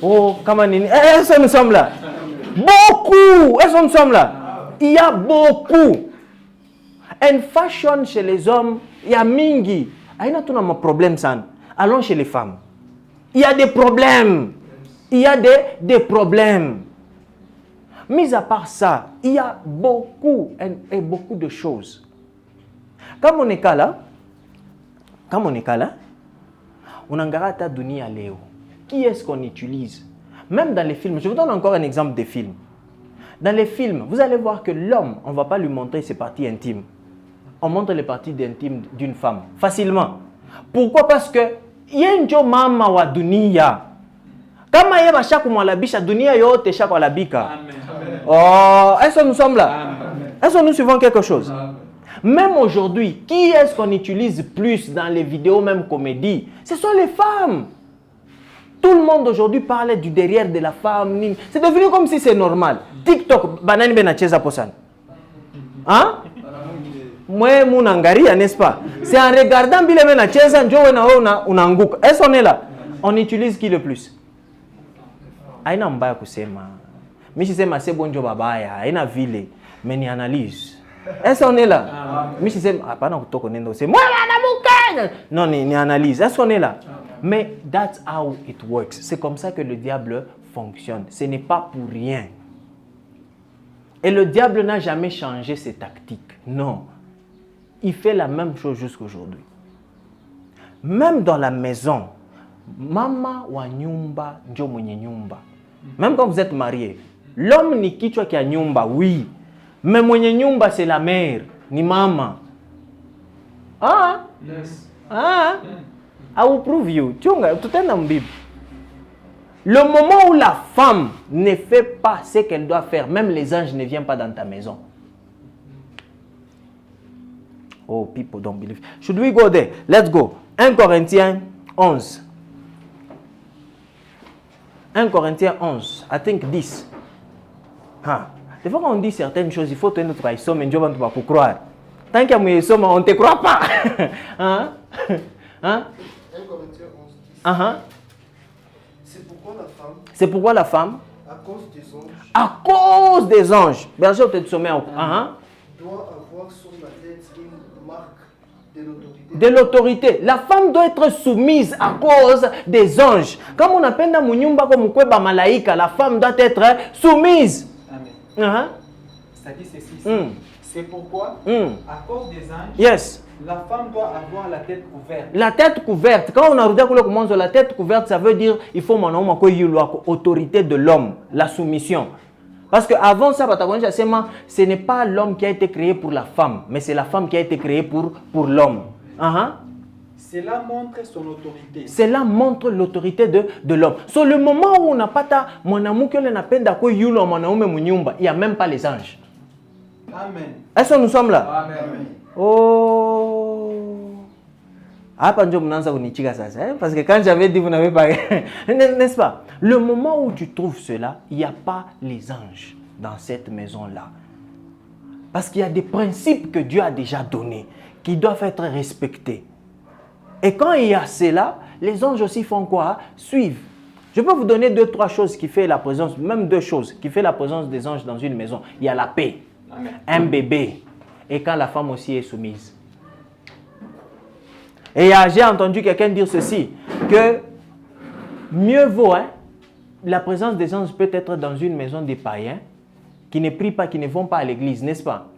Oh, comment nini? Est-ce que nous sommes là? Beaucoup! Est-ce que nous sommes là? Il y a beaucoup. And fashion chez les hommes, il y a mingi. Il y a tout un problème, ça. Allons chez les femmes. Il y a des problèmes. Il y a des problèmes. Mis à part ça, il y a beaucoup et beaucoup de choses. Comme on est là, on a un dunia léo. Qui est-ce qu'on utilise? Même dans les films, je vous donne encore un exemple de film. Dans les films, vous allez voir que l'homme, on ne va pas lui montrer ses parties intimes. On montre les parties intimes d'une femme, facilement. Pourquoi? Parce que il y a une mama wa dunia. Kama yeba chaque mois la biche dunia yote chaque la bika. Oh, est-ce que nous sommes là? Est-ce que nous suivons quelque chose? Même aujourd'hui, qui est-ce qu'on utilise plus dans les vidéos, même comédies? Ce sont les femmes. Tout le monde aujourd'hui parle du derrière de la femme. C'est devenu comme si c'est normal. TikTok, banani benacheza posan. Hein? Moi, mon angaria, n'est-ce pas? C'est en regardant Bile benacheza, unanguka. Est-ce qu'on est là? On utilise qui le plus? Aina mbaya kusema. Mishi sema c'est bon job babaya, aina vile, mais ni analyse. Est-ce qu'on est là? Mishi sema hapana kutoka nendo c'est moi na muka. Non, ni analyse. Est-ce qu'on est là? Mais that's how it works. C'est comme ça que le diable fonctionne. Ce n'est pas pour rien. Et le diable n'a jamais changé ses tactiques. Non. Il fait la même chose jusqu'à aujourd'hui. Même dans la maison, mama wa nyumba njo mwenye nyumba. Même quand vous êtes marié, l'homme ni kichwa kia nyumba, oui. Mais mwenye nyumba c'est la mère, ni mama. Ah? Yes. Ah? I will prove you. Tchunga, tout est dans la Bible. Le moment où la femme ne fait pas ce qu'elle doit faire, même les anges ne viennent pas dans ta maison. Oh, people don't believe. Should we go there? Let's go. 1 Corinthiens 11. 1 Corinthiens 11. I think 10. Des fois, quand on dit certaines choses, il faut tenir notre raison, mais Dieu va nous croire. Tant qu'il y a mon raison, on ne te croit pas. Hein? 1 Corinthiens 11, 10. C'est pourquoi la femme, à cause des anges, à cause des anges, bien sûr, tu es sommet. doit avoir sur la tête une marque de l'autorité. De l'autorité. La femme doit être soumise à cause des anges. Comme on appelle dans Munyumba comme Kweba Malaïka, la femme doit être soumise. Amen. Ça dit ceci. C'est pourquoi, à cause des anges, yes, la femme doit avoir la tête couverte. La tête couverte. Quand on a regardé la tête couverte, ça veut dire il faut l'autorité de l'homme, la soumission. Parce qu'avant ça, ce n'est pas l'homme qui a été créé pour la femme, mais c'est la femme qui a été créée pour l'homme. Cela montre son autorité. Cela montre l'autorité de l'homme. Sur le moment où on n'a pas ta il n'y a même pas les anges. Amen. Est-ce que nous sommes là? Amen. Oh. Parce que quand j'avais dit, vous n'avez pas... N'est-ce pas? Le moment où tu trouves cela, il n'y a pas les anges dans cette maison-là. Parce qu'il y a des principes que Dieu a déjà donnés, qui doivent être respectés. Et quand il y a cela, les anges aussi font quoi? Suivent. Je peux vous donner 2-3 choses qui font la présence, même 2 choses qui font la présence des anges dans une maison. Il y a la paix, Amen. Un bébé, et quand la femme aussi est soumise. Et j'ai entendu quelqu'un dire ceci, que mieux vaut, la présence des anges peut être dans une maison des païens qui ne prient pas, qui ne vont pas à l'église, n'est-ce pas?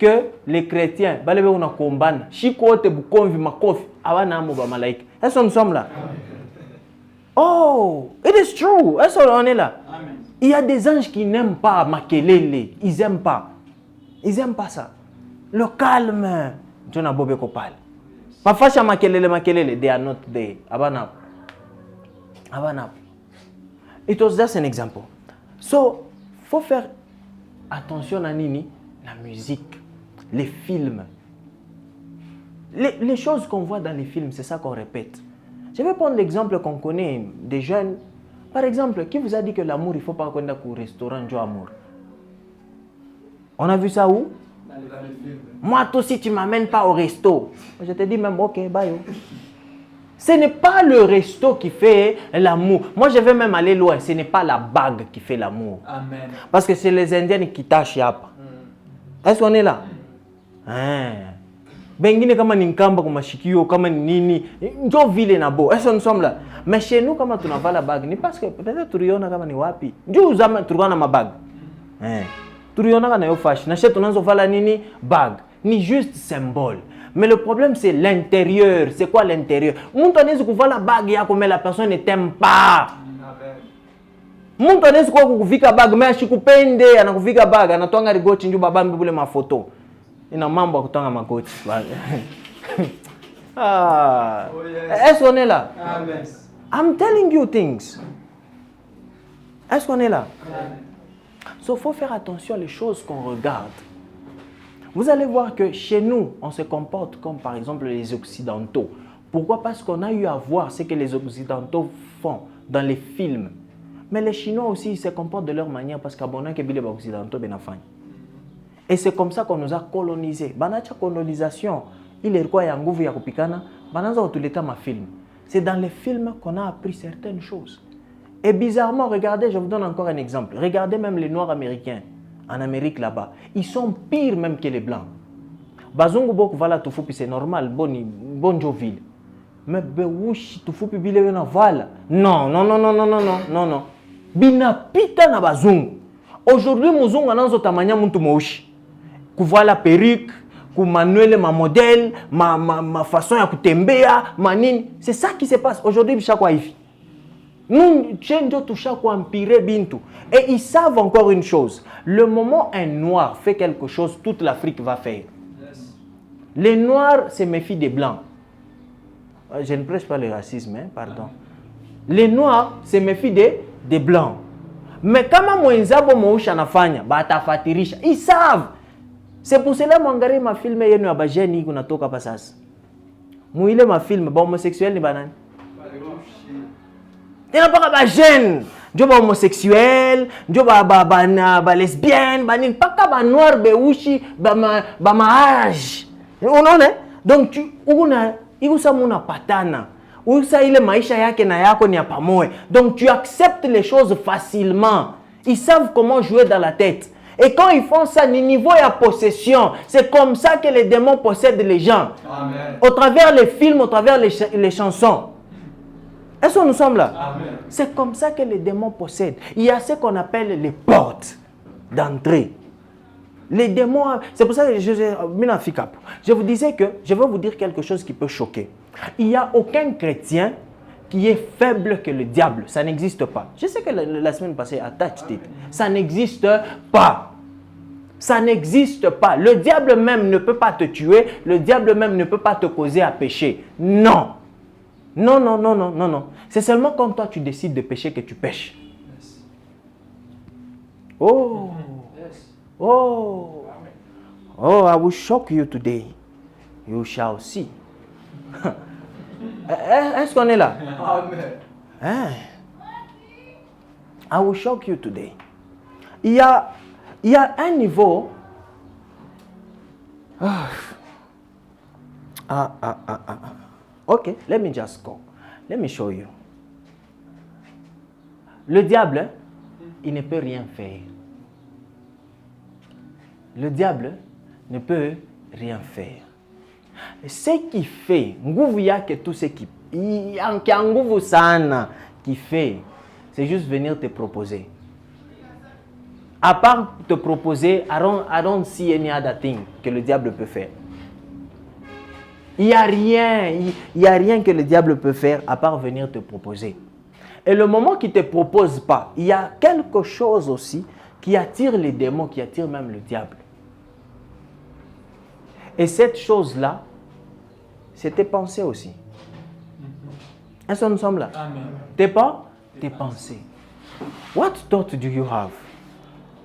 que les chrétiens, balebe on a combattu, chiko te bukonvi makofi, awana amo ba malaika. Est-ce que nous sommes là? Oh, it is true. Est-ce qu'on est là? Amen. Il y a des anges qui n'aiment pas makelele. Ils n'aiment pas. Ils n'aiment pas ça. Le calme. John a bobé kopal. Parfois, makelele, they are not there. Abanap. It was just an example. So, faut faire attention à Nini, la musique, les films. Les choses qu'on voit dans les films, c'est ça qu'on répète. Je vais prendre l'exemple qu'on connaît des jeunes. Par exemple, qui vous a dit que l'amour, il ne faut pas qu'on aille au restaurant du amour? On a vu ça où? Dans les films. Moi, toi aussi, tu ne m'amènes pas au resto. Je te dis même, ok, bye. Ce n'est pas le resto qui fait l'amour. Moi, je vais même aller loin. Ce n'est pas la bague qui fait l'amour. Amen. Parce que c'est les Indiens qui tâchent yapa. Est-ce qu'on est là? Bengine kama ni nkamba kuma shikio kama ni nini njo vile na bo. Est-ce que nous sommes là? Mais chez nous kama tunavaa la bague ni parce que peut-être tuliona kama ni wapi. Njo uzama tulikuwa na mabag. Tuliona kana yo fashion. Na chez tunazovala nini bag. Ni juste symbole. Mais le problème c'est l'intérieur. C'est quoi l'intérieur? Mtu anaweza kuvala bag yako mais la personne ne t'aime pas. Mtu anaweza kuvika bag mais ashikupende anakuvika bag anatwanga rigoti njo babambi bule mafoto. Ina mambo ya kutanga magoti. Est-ce qu'on est là? Amen. I'm telling you things. Est-ce qu'on est là? So, faut faire attention aux choses qu'on regarde. Vous allez voir que chez nous, on se comporte comme par exemple les Occidentaux. Pourquoi? Parce qu'on a eu à voir ce que les Occidentaux font dans les films. Mais les Chinois aussi, ils se comportent de leur manière parce qu'à bon que les Occidentaux ben afin. Et c'est comme ça qu'on nous a colonisés. Banacha colonisation, il est quoi yanguvu ya kupikana, banaza otuleta ma film. C'est dans les films qu'on a appris certaines choses. Et bizarrement, regardez, je vous donne encore un exemple. Regardez même les Noirs américains en Amérique là-bas. Ils sont pires même que les Blancs. Bazungu bok vala tufupi c'est normal, bon jovile. Mais bewushi tufupi bile na vala. Non. Bina pita na bazungu. Aujourd'hui, muzungu ananzo tamanya muntu mouchi. Kuvala la perruque, ku manuel ma modèle, ma façon ya kutembea, manini. C'est ça qui se passe aujourd'hui chaque hivi. Nous changeons tout chaque empire bintu. Et ils savent encore une chose. Le moment un noir fait quelque chose, toute l'Afrique va faire. Yes. Les noirs se méfient des blancs. Je ne prêche pas le racisme, hein, pardon. Les noirs se méfient des blancs. Mais kama mwenzabo moucha nafanya, batafatirisha. Ils savent. C'est pour cela que ma film yenu ya bajeni kunatoka pa sasa. Muile ma film ba homosexuel ni banani? Tena pas ba jeune, ndio ba homosexuel, ndio ba lesbienne, ba nini paka ba noir beushi ba âge. Unaona? Donc tu ikusa muna patana. Usa ile maisha yake na yako ni ya pamoja. Donc tu acceptes les choses facilement. Ils savent comment jouer dans la tête. Et quand ils font ça, niveau et à possession, c'est comme ça que les démons possèdent les gens. Amen. Au travers les films, au travers les chansons. Est-ce que nous sommes là? Amen. C'est comme ça que les démons possèdent. Il y a ce qu'on appelle les portes d'entrée. Les démons, c'est pour ça que je vous disais que je vais vous dire quelque chose qui peut choquer. Il n'y a aucun chrétien qui est faible que le diable. Ça n'existe pas. Je sais que la semaine passée, ça n'existe pas. Ça n'existe pas. Le diable même ne peut pas te tuer. Le diable même ne peut pas te causer à pécher. Non. Non. C'est seulement quand toi tu décides de pécher que tu pêches. Oh, I will shock you today. You shall see. Est-ce qu'on est là? Amen. I will shock you today. Il y a un niveau. Okay, let me just go. Let me show you. Le diable, il ne peut rien faire. Le diable ne peut rien faire. Ce qui fait, nguvu yake tout ce qui nguvu sana qui fait, c'est juste venir te proposer. À part te proposer, I don't see any other thing que le diable peut faire. Il n'y a rien que le diable peut faire à part venir te proposer. Et le moment qu'il ne te propose pas, il y a quelque chose aussi qui attire les démons, qui attire même le diable. Et cette chose-là, c'est tes pensées aussi. Est-ce que nous sommes là? Amen. Tes pensées. What thought do you have?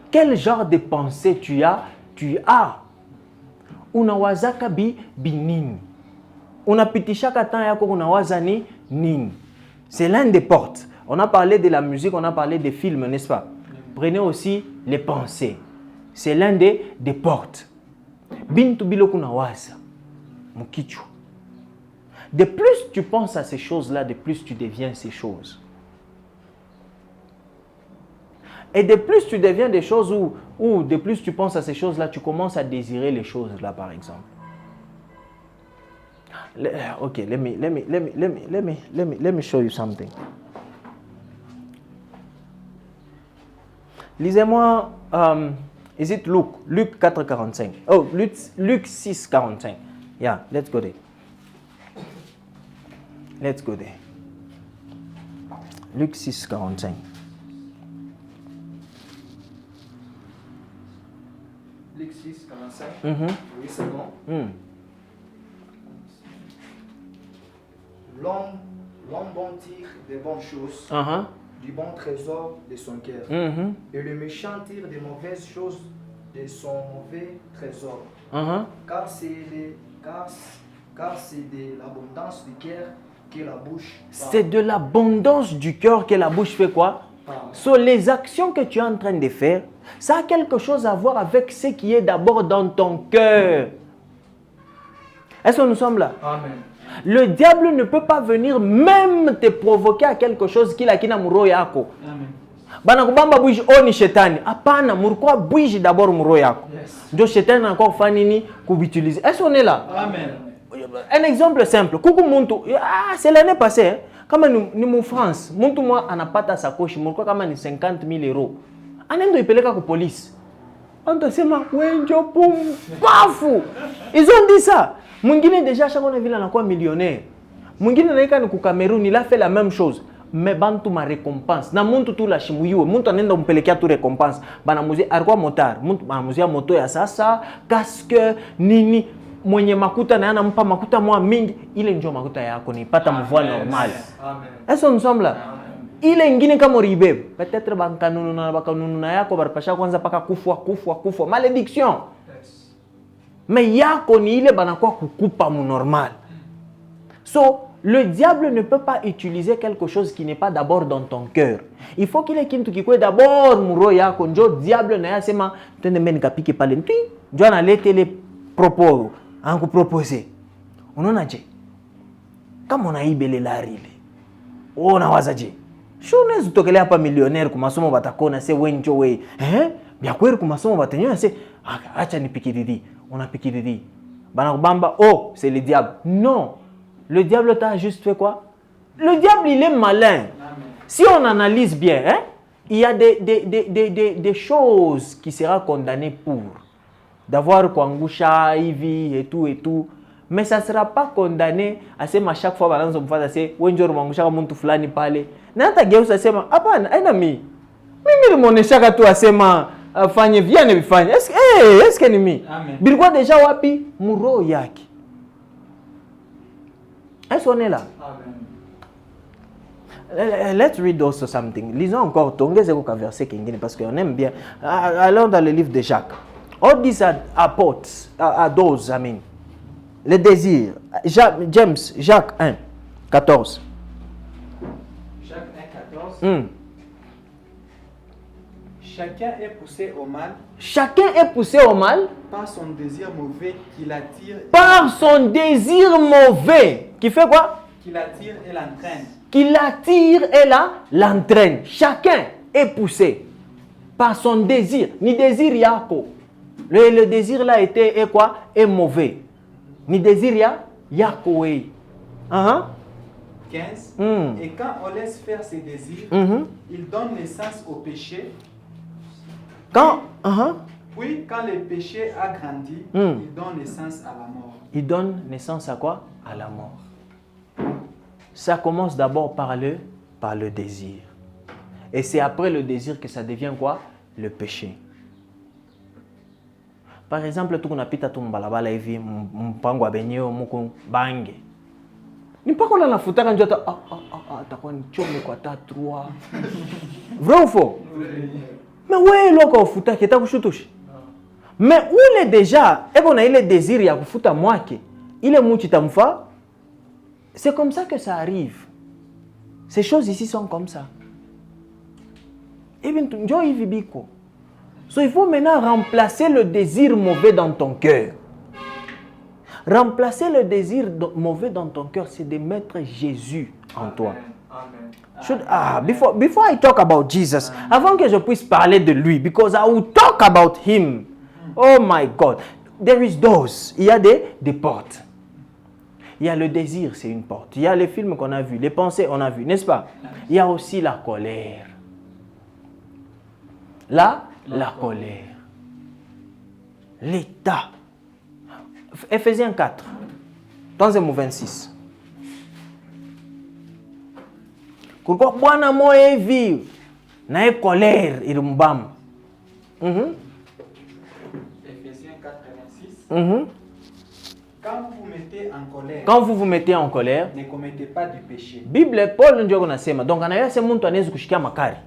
Quel genre de pensée tu as? Unawazaka binini. Unapitishaka temps yako unawaza nini? C'est l'un des portes. On a parlé de la musique, on a parlé des films, n'est-ce pas? Prenez aussi les pensées. C'est l'un des portes. Bintu biloko unawaza. Mukichu. De plus tu penses à ces choses-là, de plus tu deviens ces choses. Et de plus tu deviens des choses où de plus tu penses à ces choses-là, tu commences à désirer les choses-là, par exemple. Okay, let me show you something. Lisez-moi, is it Luc 4:45? Oh, Luc 6:45. Yeah, let's go there. Let's go there. Luc 6:45. Luc 6:45. Oui, c'est bon. L'homme bon tire des bonnes choses, du bon trésor de son cœur. Et le méchant tire des mauvaises choses de son mauvais trésor. Car c'est de l'abondance du cœur que la bouche parle. C'est de l'abondance du cœur que la bouche fait quoi? So, les actions que tu es en train de faire, ça a quelque chose à voir avec ce qui est d'abord dans ton cœur. Est-ce que nous sommes là? Amen. Le diable ne peut pas venir même te provoquer à quelque chose qu'il a kina muro yako. Amen. Bana kubamba bouge oni shetani. Apana, murukwa bouge d'abord muro yako. Donc shetani encore fanini kubutiliser. Est-ce qu'on est là? Amen. Un exemple simple. Coucou muntu. C'est l'année passée. Hein? Comme nous en France, muntu moi anapata sa coche, murukwa kama ni 50 000 euros. Anendo ipeleka ku police. Antasema wenjo pum pafu. Ils ont dit ça. Mwingine déjà chaque année vile anakuwa millionnaire. Mwingine naika ni ku Cameroun, il a fait la même chose. Mais bantu ma récompense. Na muntu tu la shimuyiwe, muntu anenda kumpelekea tu récompense. Bana muzie alikuwa motard, muntu anamuzia moto ya sasa, casque, nini, mwenye makuta na anampa makuta mwa mingi, ile njoo makuta yako ni pata mvua normal. Amen. Est-ce que nous sommes là? Ile ingine kama ribe, peut-être bakanunu na yako barapasha kwanza paka kufwa, malédiction. Mais yako ni ile banakuwa kukupa mu normal. So, le diable ne peut pas utiliser quelque chose qui n'est pas d'abord dans ton cœur. Il faut qu'il ait kintu kikwe d'abord muro yako. Njo diable na yasema tende meni kapike pale ntui. Njo analete le propos anku proposer. Unaona je? Kama unaibe le lari ile. Unawaza je? Shone zitokelea hapa millionnaire kwa masomo batakona se wenjo we. Bia kweli kwa masomo batanyo se acha nipikididi. On a piqué des dits. Oh, c'est le diable. Non. Le diable t'a juste fait quoi? Le diable, il est malin. Amen. Si on analyse bien, hein, il y a des choses qui seront condamnées pour. D'avoir Kwangusha, Ivy et tout. Mais ça ne sera pas condamné à ce à chaque fois, balance on va dire, Wenjor Mangusha, Muntu Flani Pale. Nata Geusa, c'est ma. Apan, un ami. Mimi, mon échec à toi, c'est ma. Fanye viane bifanye. Est-ce que ni mi? Bilikuwa déjà wapi muro yake. Est-ce qu'on est là? Amen. Let's read also something. Lisons encore tongeze ko verset kingine parce qu'on aime bien. Allons dans le livre de Jacques. All these are pots, are those, I mean. Le désir. Jacques 1, 14. Jacques 1, 14. Chacun est poussé au mal. Chacun est poussé au mal. Par son désir mauvais qui l'attire. Par son désir mauvais. Qui fait quoi? Qui l'attire et l'entraîne. Qui l'attire et l'entraîne. Chacun est poussé par son désir. Ni désir yako. Le désir là est quoi? Est mauvais. Ni désir yako est. 15. Et quand on laisse faire ses désirs, il donne naissance au péché. Puis, quand le péché a grandi, il donne naissance à la mort. Il donne naissance à quoi? À la mort. Ça commence d'abord par le désir. Et c'est après le désir que ça devient quoi? Le péché. Par exemple, tu unapita tu mbalabala hivi mpango wa benyeo muku bange. Ni mpaka na nafutaka njoo atakuwa nichome kwa tatwa. Vrai ou faux? Mais ouais loko ufuta kita kushutushi. Mais ule déjà, eko na ile désir ya kufuta mwake, ile muchi tamfa. C'est comme ça que ça arrive. Ces choses ici sont comme ça. Et bien, njoo hivi biko. So, il faut maintenant remplacer le désir mauvais dans ton cœur. Remplacer le désir mauvais dans ton cœur, c'est de mettre Jésus en toi. Before I talk about Jesus, avant que je puisse parler de lui, because I will talk about him. Oh my God. There is those. Il y a des portes. Il y a le désir, c'est une porte. Il y a les films qu'on a vus, les pensées on a vues, n'est-ce pas? Il y a aussi la colère. La colère. L'état. Ephésiens 4, dans le mot 26. Pourquoi Bwana moye hivi na colère ilumbam. Ephésiens 4, 26. Quand vous vous mettez en colère, ne commettez pas du péché. Bible Paul ndio anasema. Donc anayasema mtu anaweza kushikia makari.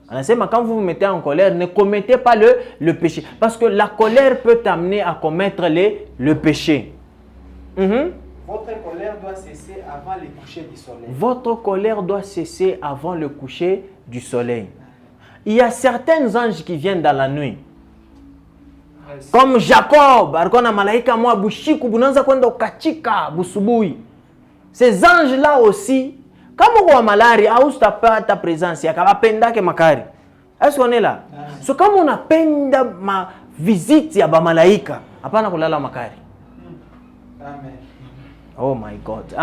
Anasema quand vous vous mettez en colère, ne commettez pas le péché. Parce que la colère peut t'amener à commettre le péché. Votre colère doit cesser avant le coucher du soleil. Votre colère doit cesser avant le coucher du soleil. Il y a certains anges qui viennent dans la nuit. Comme Jacob, alikuwa malaika mwa bushiku bunaanza kwenda ukachika busubui. Ces anges là aussi, kama kwa malari au utapata présence yakabapendake makari. Est-ce qu'on est là? So kama unapenda ma visite ya ba malaika, hapana kulala makari. Amen. Oh my God.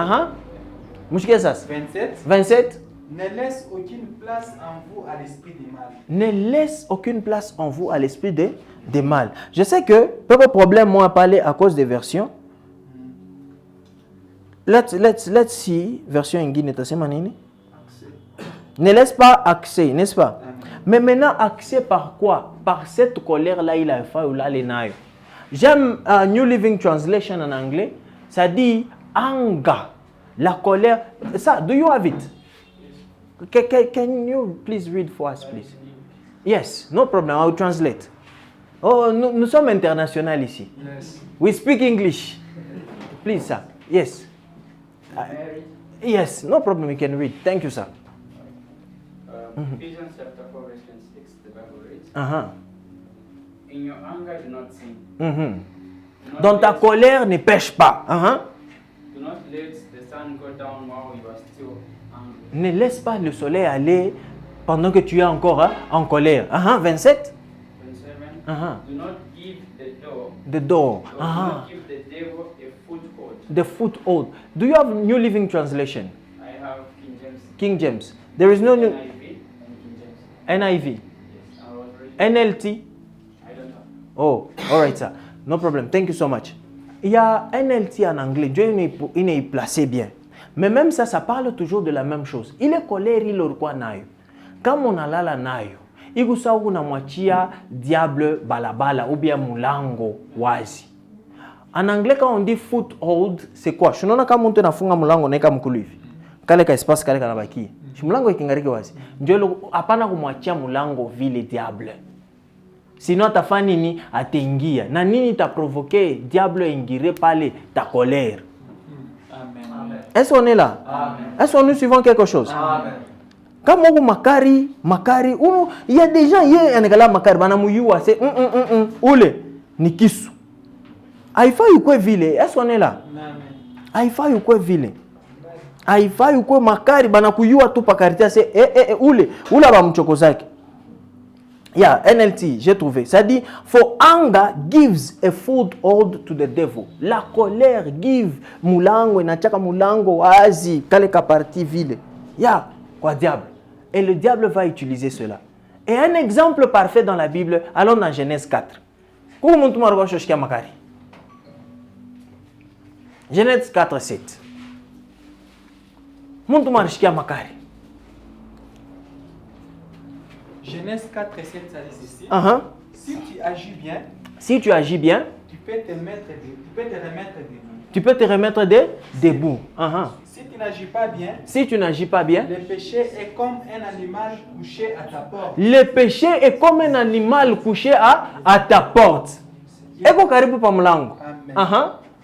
Mshike sasa. 27. 27. Ne laisse aucune place en vous à l'esprit du mal. Ne laisse aucune place en vous à l'esprit de mal. Je sais que peu problème moi parler à cause des versions. Let's see version ingine tasema nini? Ne laisse pas accès, n'est-ce pas? Mais maintenant accès par quoi? Par cette colère là il a fait ou là les nayo. J'aime New Living Translation en anglais, ça dit anger, la colère. Ça, do you have it? Can you please read for us, please? Yes, no problem, I will translate. Oh, nous sommes internationaux ici. Yes. We speak English. Please, sir. Yes. Yes, no problem, you can read. Thank you, sir. Ephesians chapter 4, verse 26, the Bible reads. In your anger, do not sin. Dans ta colère, ne pêche pas. Do not let the sun go down while you are still angry. Ne laisse pas le soleil aller pendant que tu es encore en colère. 27. 27. Do not give the door. Do not give the devil a foothold. The foothold. Do you have New Living Translation? I have King James. King James. There is no new NIV and King James. NIV. Yes, I was reading. NLT. I don't have. Oh, all right, sir. No problem. Thank you so much. Il y a NLT en anglais. Dieu il est placé bien. Mais même ça parle toujours de la même chose. Il est colère, il est nayo. Kama unalala nayo, igusa unamwachia diable balabala ou bien mulango wazi. En anglais quand on dit foothold, c'est quoi? Unaona kama mtu anafunga mulango na mkulu hivi. Kale ka espace kale kana baki. Mulango ikingariki wazi. Ndio hapana kumwachia mulango vile diable. Sinon atafanya nini? Ataingia. Na nini taprovoquer diable ingire pale ta colère. Amen. Est-ce qu'on est là? Amen. Est-ce que nous suivons quelque chose? Amen. Kama uko makari, il y a des gens hier anakala makari banamuyua c'est ule ni kisu. Haifai ukwe vile. Est-ce qu'on est là? Amen. Haifai ukwe vile. Haifai ukwe makari banakuyua tu pakaritia c'est ule ba mchoko zake. Yeah, NLT, j'ai trouvé. Ça dit, for anger gives a foothold to the devil. La colère give mulango, inachaka mulango wazi, kale ka parti vile. Yeah, quoi diable. Et le diable va utiliser cela. Et un exemple parfait dans la Bible, allons dans Genèse 4. Genèse 4, 7. Genèse 4 et 7, ça dit ceci. Si tu agis bien, tu peux te remettre debout. Tu peux te remettre debout. Si tu n'agis pas bien, le péché est comme un animal couché à ta porte. Le péché est comme un animal couché à ta porte. Amen.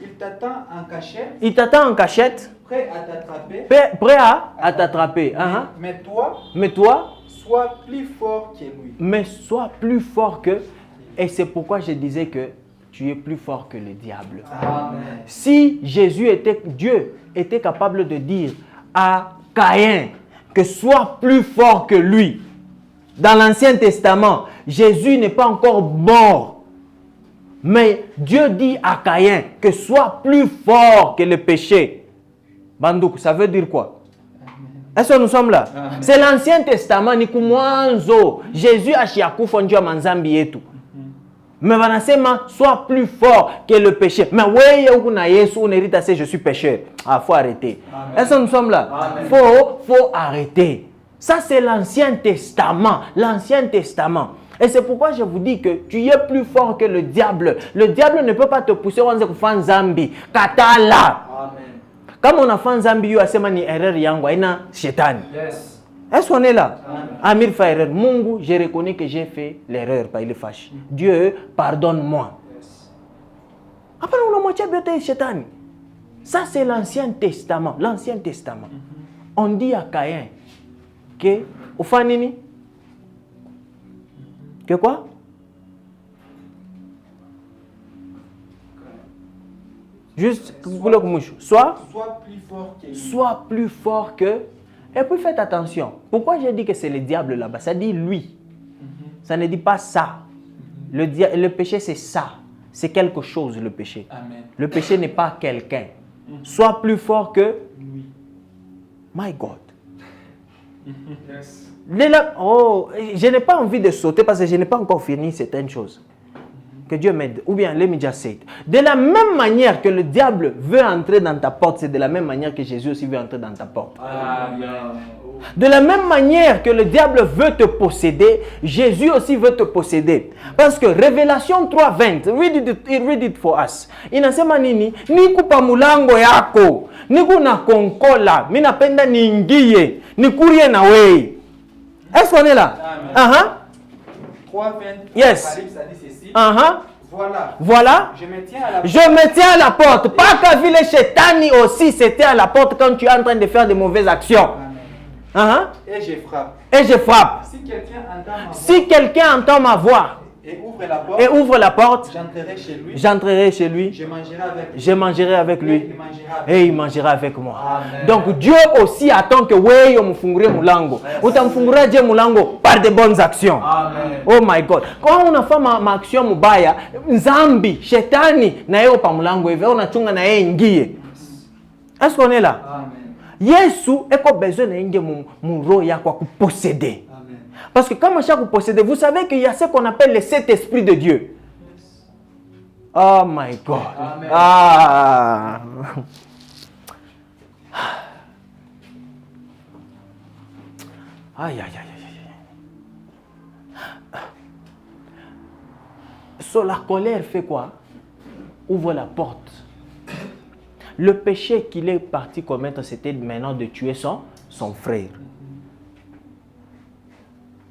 Il t'attend en cachette. Prêt à t'attraper. Mais toi, sois plus fort que lui. Mais sois plus fort que. Et c'est pourquoi je disais que tu es plus fort que le diable. Amen. Si Dieu était capable de dire à Caïn que sois plus fort que lui, dans l'Ancien Testament, Jésus n'est pas encore mort. Mais Dieu dit à Caïn que sois plus fort que le péché. Bandouk, ça veut dire quoi? Est-ce que nous sommes là? C'est l'Ancien Testament. Jésus a chiakoufon Dieu manzambi et tout. Mais vanasema sois plus fort que le péché. Mais oui, je suis pécheur. Ah, faut arrêter. Est-ce que nous sommes là? Faut arrêter. Ça, c'est l'Ancien Testament. L'Ancien Testament. Et c'est pourquoi je vous dis que tu es plus fort que le diable. Le diable ne peut pas te pousser à faire Zambi. Katala. Comme on a fait Zambi, il y a une erreur yango, il y a Shétan. Est-ce qu'on est là? Amir fait erreur. Mungu, je reconnais que j'ai fait l'erreur, pas il est fâché. Dieu, pardonne-moi. Après, on a moitié de Shétan. Ça, c'est l'Ancien Testament. L'Ancien Testament. On dit à Caïn que, au fanini, que quoi? Juste, sois plus fort que. Et puis faites attention. Pourquoi j'ai dit que c'est le diable là-bas? Ça dit lui. Ça ne dit pas ça. Le péché, c'est ça. C'est quelque chose, le péché. Amen. Le péché n'est pas quelqu'un. Sois plus fort que lui. My God. Yes. Je n'ai pas envie de sauter parce que je n'ai pas encore fini certaines choses. Que Dieu m'aide. Ou bien, let me just say it. De la même manière que le diable veut entrer dans ta porte, c'est de la même manière que Jésus aussi veut entrer dans ta porte. Amen. De la même manière que le diable veut te posséder, Jésus aussi veut te posséder. Parce que Révélation 3:20, read it for us. Inasema nini? Niku pa mulango yako, niku na konkola, mina penda niingie, nikurie na wei. Est-ce qu'on est là? Amen. 3:20. Yes. Ça dit ceci. Voilà. Je me tiens à la porte. Je me tiens à la porte. Pas qu'à ville Chétani aussi c'était à la porte quand tu es en train de faire de mauvaises actions. Amen. Et je frappe. Si quelqu'un entend ma voix et ouvre la porte, j'entrerai chez lui. Je mangerai avec lui. Et il mangera avec moi. Amen. Donc Dieu aussi attend que wewe umfungure mulango. Utamfungura je mulango par de bonnes actions. Amen. Oh my God. Quand on a fait ma action mubaya, Nzambi, Shetani na yeye pa mulango hivi unachunga na yeye ingie. Est-ce qu'on est là? Amen. Yesu eko besoin na ingie mu roho yako kuposséder. Parce que comme chaque posséder, vous savez qu'il y a ce qu'on appelle le Saint-Esprit de Dieu. Oh my God. Amen. Ah. Aïe, aïe, aïe, aïe. So, la colère fait quoi? Ouvre la porte. Le péché qu'il est parti commettre, c'était maintenant de tuer son frère.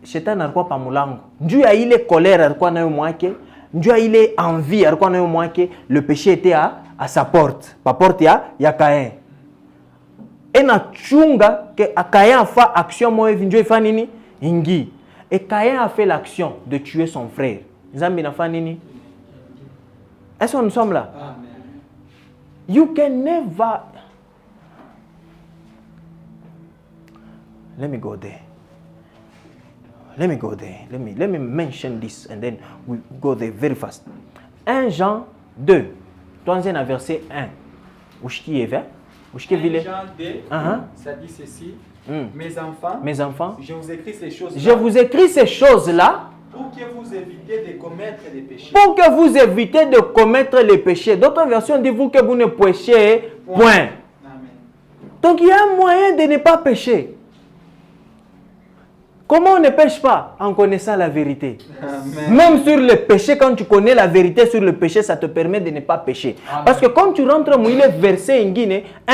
Shetani alikuwa pa mulango. Dieu a ile colère alikuwa nayo mwake. Dieu a ile envie alikuwa nayo mwake. Le péché était à sa porte. Pa porte ya Caïn. Et na chunga que Caïn a fait action moye Dieu fa nini? Ingi. Et Caïn a fait l'action de tuer son frère. Nzambi na fa nini? Est-ce que nous sommes là? Amen. You can never. Let me go there. Let me mention this and then we go there very fast. 1 Jean 2, troisième verset 1. Ushki eve. Jean 2, ça dit ceci. Mes enfants, je vous écris ces choses-là. Je vous écris ces choses-là pour que vous évitez de commettre les péchés. Pour que vous évitez de commettre les péchés. D'autres versions disent vous que vous ne péchez point. Amen. Donc il y a un moyen de ne pas pécher. Comment on ne pêche pas? En connaissant la vérité. Amen. Même sur le péché, quand tu connais la vérité sur le péché, ça te permet de ne pas pécher. Amen. Parce que quand tu rentres, il est versé en Guinée 1,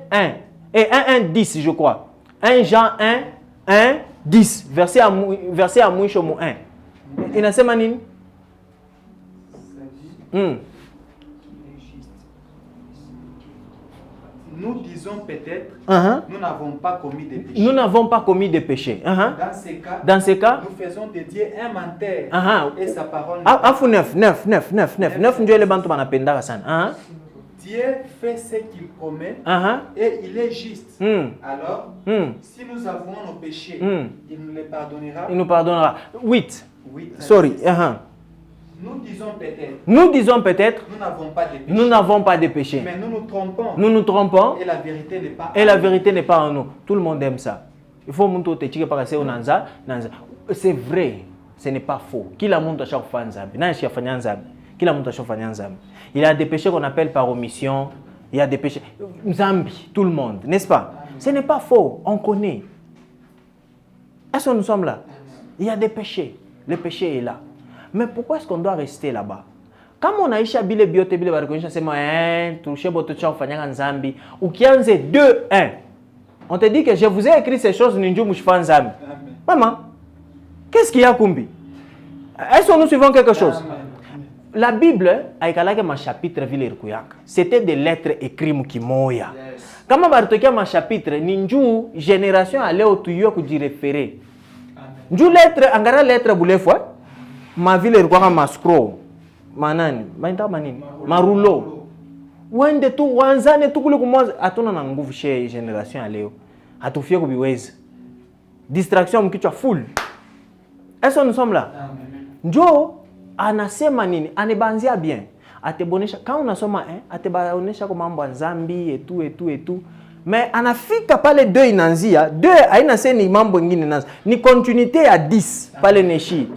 1, 1 et 1, 1, 10, je crois. 1 Jean 1, 1, 10. Verset à Mouicho 1. Il a manine. Nous disons peut-être, nous n'avons pas commis de péché. Nous n'avons pas commis de péché. Dans ces cas, nous faisons de Dieu un menteur et sa parole. Dieu fait ce qu'il promet et il est juste. Alors, si nous avons nos péchés, il nous les pardonnera. Il nous pardonnera. 8. Sorry. Nous disons peut-être. Nous disons peut-être. Nous n'avons pas de péché. Nous n'avons pas de péché. Mais nous nous trompons. Nous nous trompons. Et la vérité n'est pas. Et la vérité n'est pas en nous. Tout le monde aime ça. Il faut monter au téchique par au nanza. C'est vrai. Ce n'est pas faux. Qui la monte à chaque fois nzambi. Nanchi afanya nzambi. Qui la monte à chaque fois nzambi. Il y a des péchés qu'on appelle par omission. Il y a des péchés. Nzambi, tout le monde, n'est-ce pas? Ce n'est pas faux. On connaît. Est-ce que nous sommes là? Il y a des péchés. Le péché est là. Mais pourquoi est-ce qu'on doit rester là-bas? Comme on a isha bile biote bile barikonisha sema touché boto cha ufanyanga nzambi ukianze 2-1. On te dit que je vous ai écrit ces choses ninju mushfa nzambi. Maman, qu'est-ce qu'il y a kumbi? Est-ce que nous suivons quelque chose? Amen. La Bible aikalake ma chapitre vile irkuyaka. C'était des lettres écrites mukimoya. Kama baritokia ma chapitre ninju génération allait otuyo kujireferer. Nju lettre angara lettre bulefwa. Ma ville ilikuwa kama scroll manani maita manini marulo wende tu wanzane tu kule kumwanza hatuna na nguvu share generation ya leo hatufie kubiweza distraction mkichwa full. Est-ce que nous sommes là? Njo anasema nini? Anibanzia bien atebonesha kama unasoma atebaonesha kwa mambo ya nzambi etu mais anafika pale 2 inanzia 2 haina seni mambo mengine nazo ni continuité ya 10 pale neshi.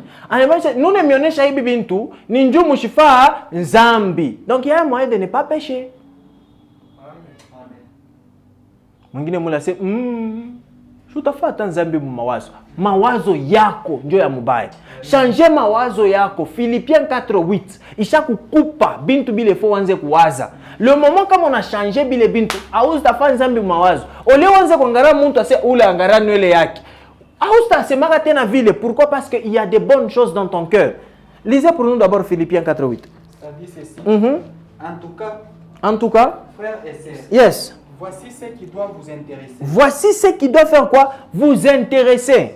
Nous ne mionesha hibi bintu ni nju mushifa nzambi. Donc il y a un moyen de ne pas pécher. Mwingine mula se shutafata nzambi mu mawazo. Mawazo yako ndio ya mubaya. Changer mawazo yako. Philippiens 4:8. Isha kukupa bintu bile fo wanze kuwaza. Le moment comme on a changé bile bintu, auzi tafa nzambi mu mawazo. Ole wanze kuangara muntu ase ule angara nywele yake. Pourquoi? Parce qu'il y a des bonnes choses dans ton cœur. Lisez pour nous d'abord Philippiens 4:8. Ça dit ceci. En tout cas, frères et sœurs. Yes. Voici ce qui doit vous intéresser. Voici ce qui doit faire quoi? Vous intéresser.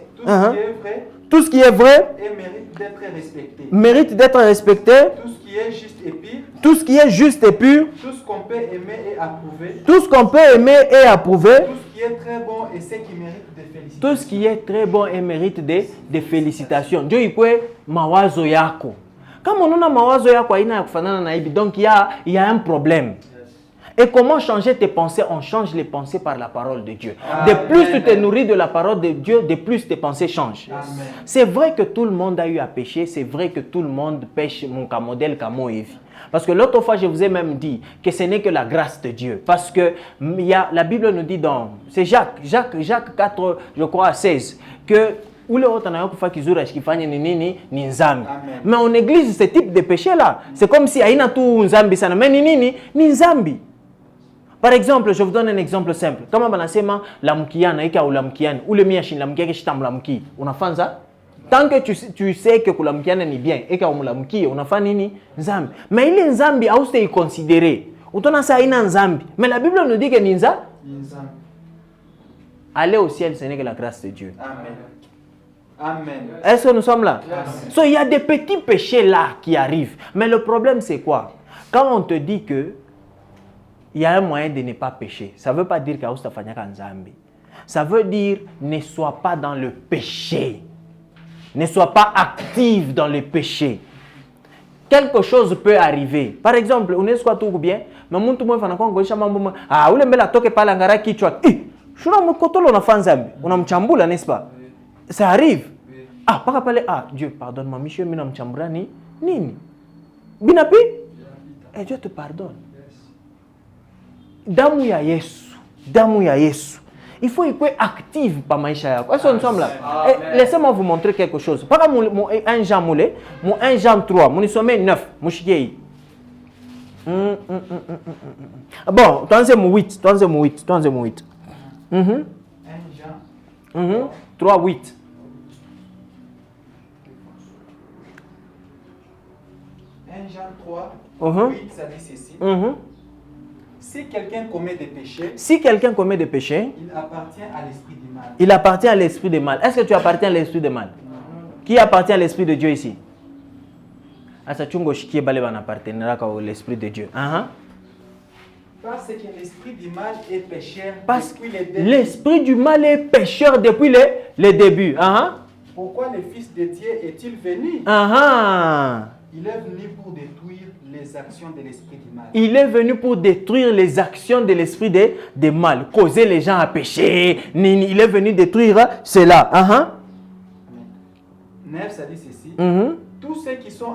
Tout ce qui est vrai. Et mérite d'être respecté. Mérite d'être respecté. Tout ce qui est juste et pur. Tout ce qui est juste et pur. Tout ce qu'on peut aimer et approuver. Tout ce qu'on peut aimer et approuver. Tout ce qui est très bon et ce qui mérite des félicitations. Tout ce qui est très bon et mérite des félicitations. Dieu ikwe mawazo yako. Comme on a mawazo yako aina ya kufanana na hivi, donc il y a un problème. Et comment changer tes pensées? On change les pensées par la parole de Dieu. De plus tu te nourris de la parole de Dieu, de plus tes pensées changent. C'est vrai que tout le monde a eu à pécher. C'est vrai que tout le monde pêche mon modèle comme Évi. Parce que l'autre fois, je vous ai même dit que ce n'est que la grâce de Dieu. Parce que la Bible nous dit dans... C'est Jacques 4, je crois, 16, que... Mais on néglige ce type de péché-là. C'est comme si aina tu nzambi sana. Mais ni nzambi. Par exemple, je vous donne un exemple simple. Comme on a la mkiana ika ou la mkiana ou le miashin la mkiana shitam la mki. On a fait ça. Tant que tu sais que la mkiana ni bien et ka la mki, on a fait nini nzambi. Mais il est nzambi à se considérer. On a ça ina nzambi. Mais la Bible nous dit que ninza aller au ciel, ce n'est que la grâce de Dieu. Amen. Amen. Est-ce que nous sommes là? Amen. So, il y a des petits péchés là qui arrivent. Mais le problème, c'est quoi? Quand on te dit que il y a un moyen de ne pas pécher, ça ne veut pas dire qu'il y a Nzambi. Ça veut dire ne sois pas dans le péché. Ne sois pas actif dans le péché. quelque chose peut arriver. Par exemple, on est quoi tout bien, mais mon tout le monde fait encore un ah, ou le mela toque pas l'angara qui tu as. Je suis mon côté on a fait Nzambi, on a mchambula, n'est-ce pas? Ça arrive. Ah, pas parler. Ah, Dieu pardonne-moi, monsieur, mais on mchambula ni nini. Binapi? Et Dieu te pardonne. Damu ya Yesu, damu ya Yesu. Il faut être actif par maïcha yako. Est-ce que nous sommes là? Laissez-moi vous montrer quelque chose. Pas comme mon 1 Jean moulé, mon 1 Jean 3, mon sommet 9, mon chiquet. Bon, toi mon 8, toi mon 8, toi mon 8. 1 Jean 3, 8. Jean 3, 8, ça dit ceci. Si quelqu'un commet des péchés, il appartient à l'esprit du mal. Il appartient à l'esprit du mal. Est-ce que tu appartiens à l'esprit du mal? Qui appartient à l'esprit de Dieu ici? Asa chungo shikie bale bana appartenir à l'esprit de Dieu. Parce que l'esprit du mal est pécheur depuis les débuts. L'esprit du mal est pécheur depuis les débuts. Pourquoi le Fils de Dieu est-il venu? Il est venu pour détruire les actions de l'esprit du mal. Il est venu pour détruire les actions de l'esprit de mal. Causer les gens à pécher. Il est venu détruire cela. 9, ça dit ceci. Tous ceux qui sont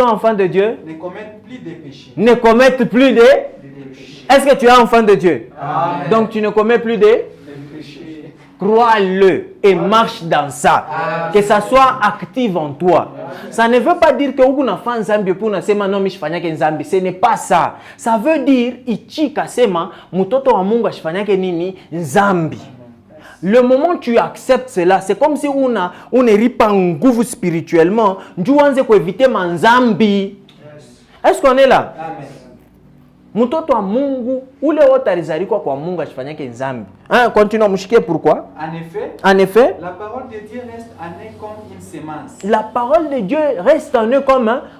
enfants de Dieu, ne commettent plus de péchés. Ne commettent plus de péchés. Est-ce que tu es enfant de Dieu? Amen. Donc tu ne commets plus de péchés. Crois-le et marche dans ça. Amen. Que ça soit actif en toi. Amen. Ça ne veut pas dire que vous n'avez pas Nzambi pour nous sema non mishfanya ke Nzambi. Ce n'est pas ça. Ça veut dire ichika sema mutoto wa Mungu ashifanya ke nini Nzambi. Le moment où tu acceptes cela, c'est comme si on est ripanguvu spirituellement. Nous devons éviter manzambi. Est-ce qu'on est là? Amen. Mutoto wa Mungu ule wotarizari kwa Mungu ashifanya ke Nzambi. Continuons mushikie pourquoi? En effet, la parole de Dieu reste en eux comme une sémence. La parole de Dieu reste en eux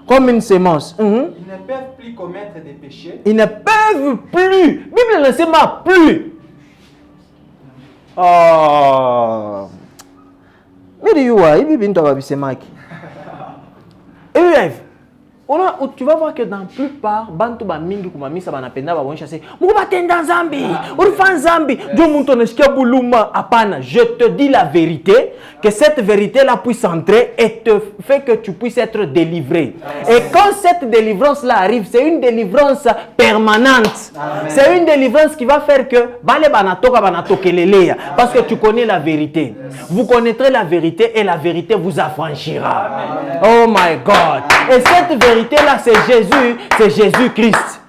comme une sémence. Ils ne peuvent plus commettre des péchés. Ils ne peuvent plus. Bible ne sait pas plus. Oh. Mais tu vas voir que dans la plupart, bantu ba mingi kumamisa banapenda ba chasser. Muba tenda Nzambi, urfa Nzambi. Dieu montoneskia buluma apana. Je te dis la vérité, que cette vérité là puisse entrer et te fait que tu puisses être délivré. Et quand cette délivrance là arrive, c'est une délivrance permanente. C'est une délivrance qui va faire que bale banatoka banatokeleleya parce que tu connais la vérité. Vous connaîtrez la vérité et la vérité vous affranchira. Oh my God. Et cette vérité-là, c'est Jésus-Christ.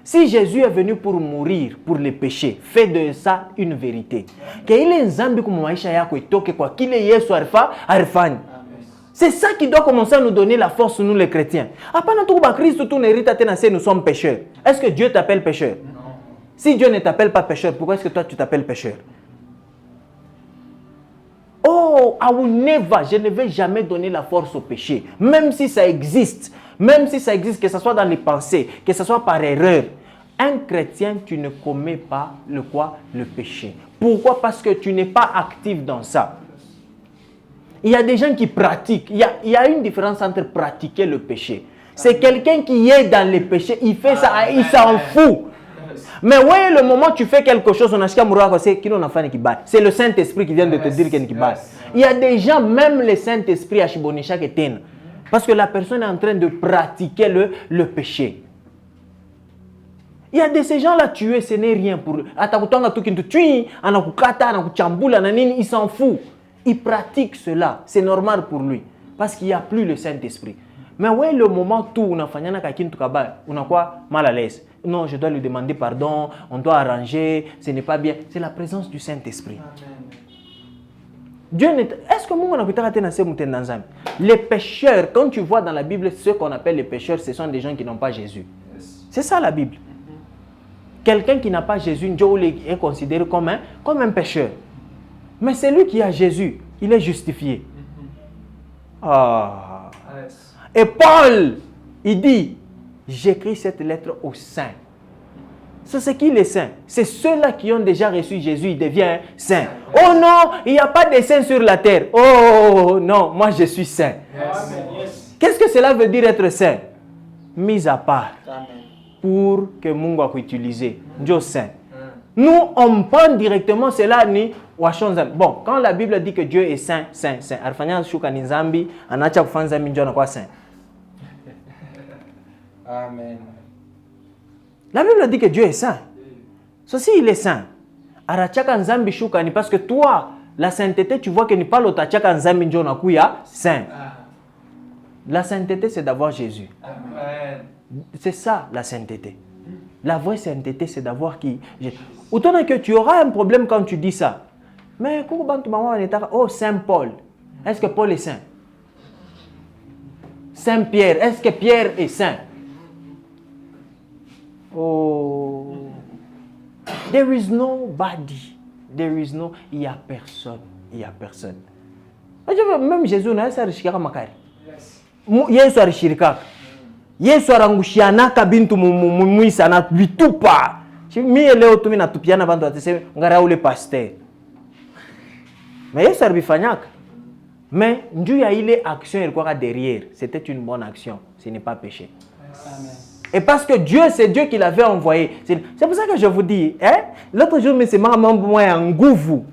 Si Jésus est venu pour mourir pour les péchés, fais de ça une vérité. C'est ça qui doit commencer à nous donner la force, nous les chrétiens. Nous sommes pécheurs. Est-ce que Dieu t'appelle pécheur? Non. Si Dieu ne t'appelle pas pécheur, pourquoi est-ce que toi tu t'appelles pécheur? Oh, je ne vais jamais donner la force au péché. Même si ça existe, que ce soit dans les pensées, que ce soit par erreur. Un chrétien, tu ne commets pas le péché. Pourquoi? Parce que tu n'es pas actif dans ça. Il y a des gens qui pratiquent. Il y a une différence entre pratiquer le péché. C'est quelqu'un qui est dans le péché, il fait ça, il s'en fout. Mais voyez, le moment où tu fais quelque chose, c'est le Saint-Esprit qui vient de te dire qu'il y a. Il y a des gens, même le Saint-Esprit, parce que la personne est en train de pratiquer le péché. Il y a de ces gens-là tués, ce n'est rien pour eux. Il s'en fout. Il pratique cela. C'est normal pour lui. Parce qu'il n'y a plus le Saint-Esprit. Mais ouais, le moment où on a quoi mal à l'aise. Non, je dois lui demander pardon, on doit arranger, ce n'est pas bien. C'est la présence du Saint-Esprit. Dieu n'est... Est-ce que les pécheurs, quand tu vois dans la Bible, ceux qu'on appelle les pécheurs, ce sont des gens qui n'ont pas Jésus. C'est ça la Bible. Quelqu'un qui n'a pas Jésus, Dieu est considéré comme un pécheur. Mais c'est lui qui a Jésus, il est justifié. Et Paul, il dit, j'écris cette lettre aux saints. C'est ce qui est saint. C'est ceux-là qui ont déjà reçu Jésus, il devient saint. Oh non, il n'y a pas de saints sur la terre. Oh non, moi je suis saint. Qu'est-ce que cela veut dire être saint? Mis à part. Amen. Pour que Mungu a utilisé. Dieu saint. Nous, on prend directement cela ni washonza. Bon, quand la Bible dit que Dieu est saint, saint, saint. Arfanya shuka ni zambi, anacha kufanza minjo na kwa saint. Amen. La Bible dit que Dieu est saint. Ceci, il est saint. Arachaka nzambi shuka ni parce que toi, la sainteté, tu vois que ni pas l'otachaka nzambi njo na kuya saint. La sainteté, c'est d'avoir Jésus. Amen. C'est ça, la sainteté. La vraie sainteté, c'est d'avoir qui? Autant que tu auras un problème quand tu dis ça. Mais oh, Saint Paul. Est-ce que Paul est saint? Saint Pierre. Est-ce que Pierre est saint? Oh. There is nobody. There is no. Il n'y a personne. Il n'y a personne. Même Jésus n'a pas de makari. Yesu alishirika. Yesu arangushianaka bintu mumwisa na vitupa. Mie leo tu mimi natupiana bantu atasema ngara ule pasteur. Mais Yesu alifanyaka. Mais ndio ya ile action ilikuwa derrière, c'était une bonne action, ce n'est pas péché. Amen. Et parce que Dieu, c'est Dieu qui l'avait envoyé. C'est pour ça que je vous dis, hein? L'autre jour, mais c'est moi un gouvou.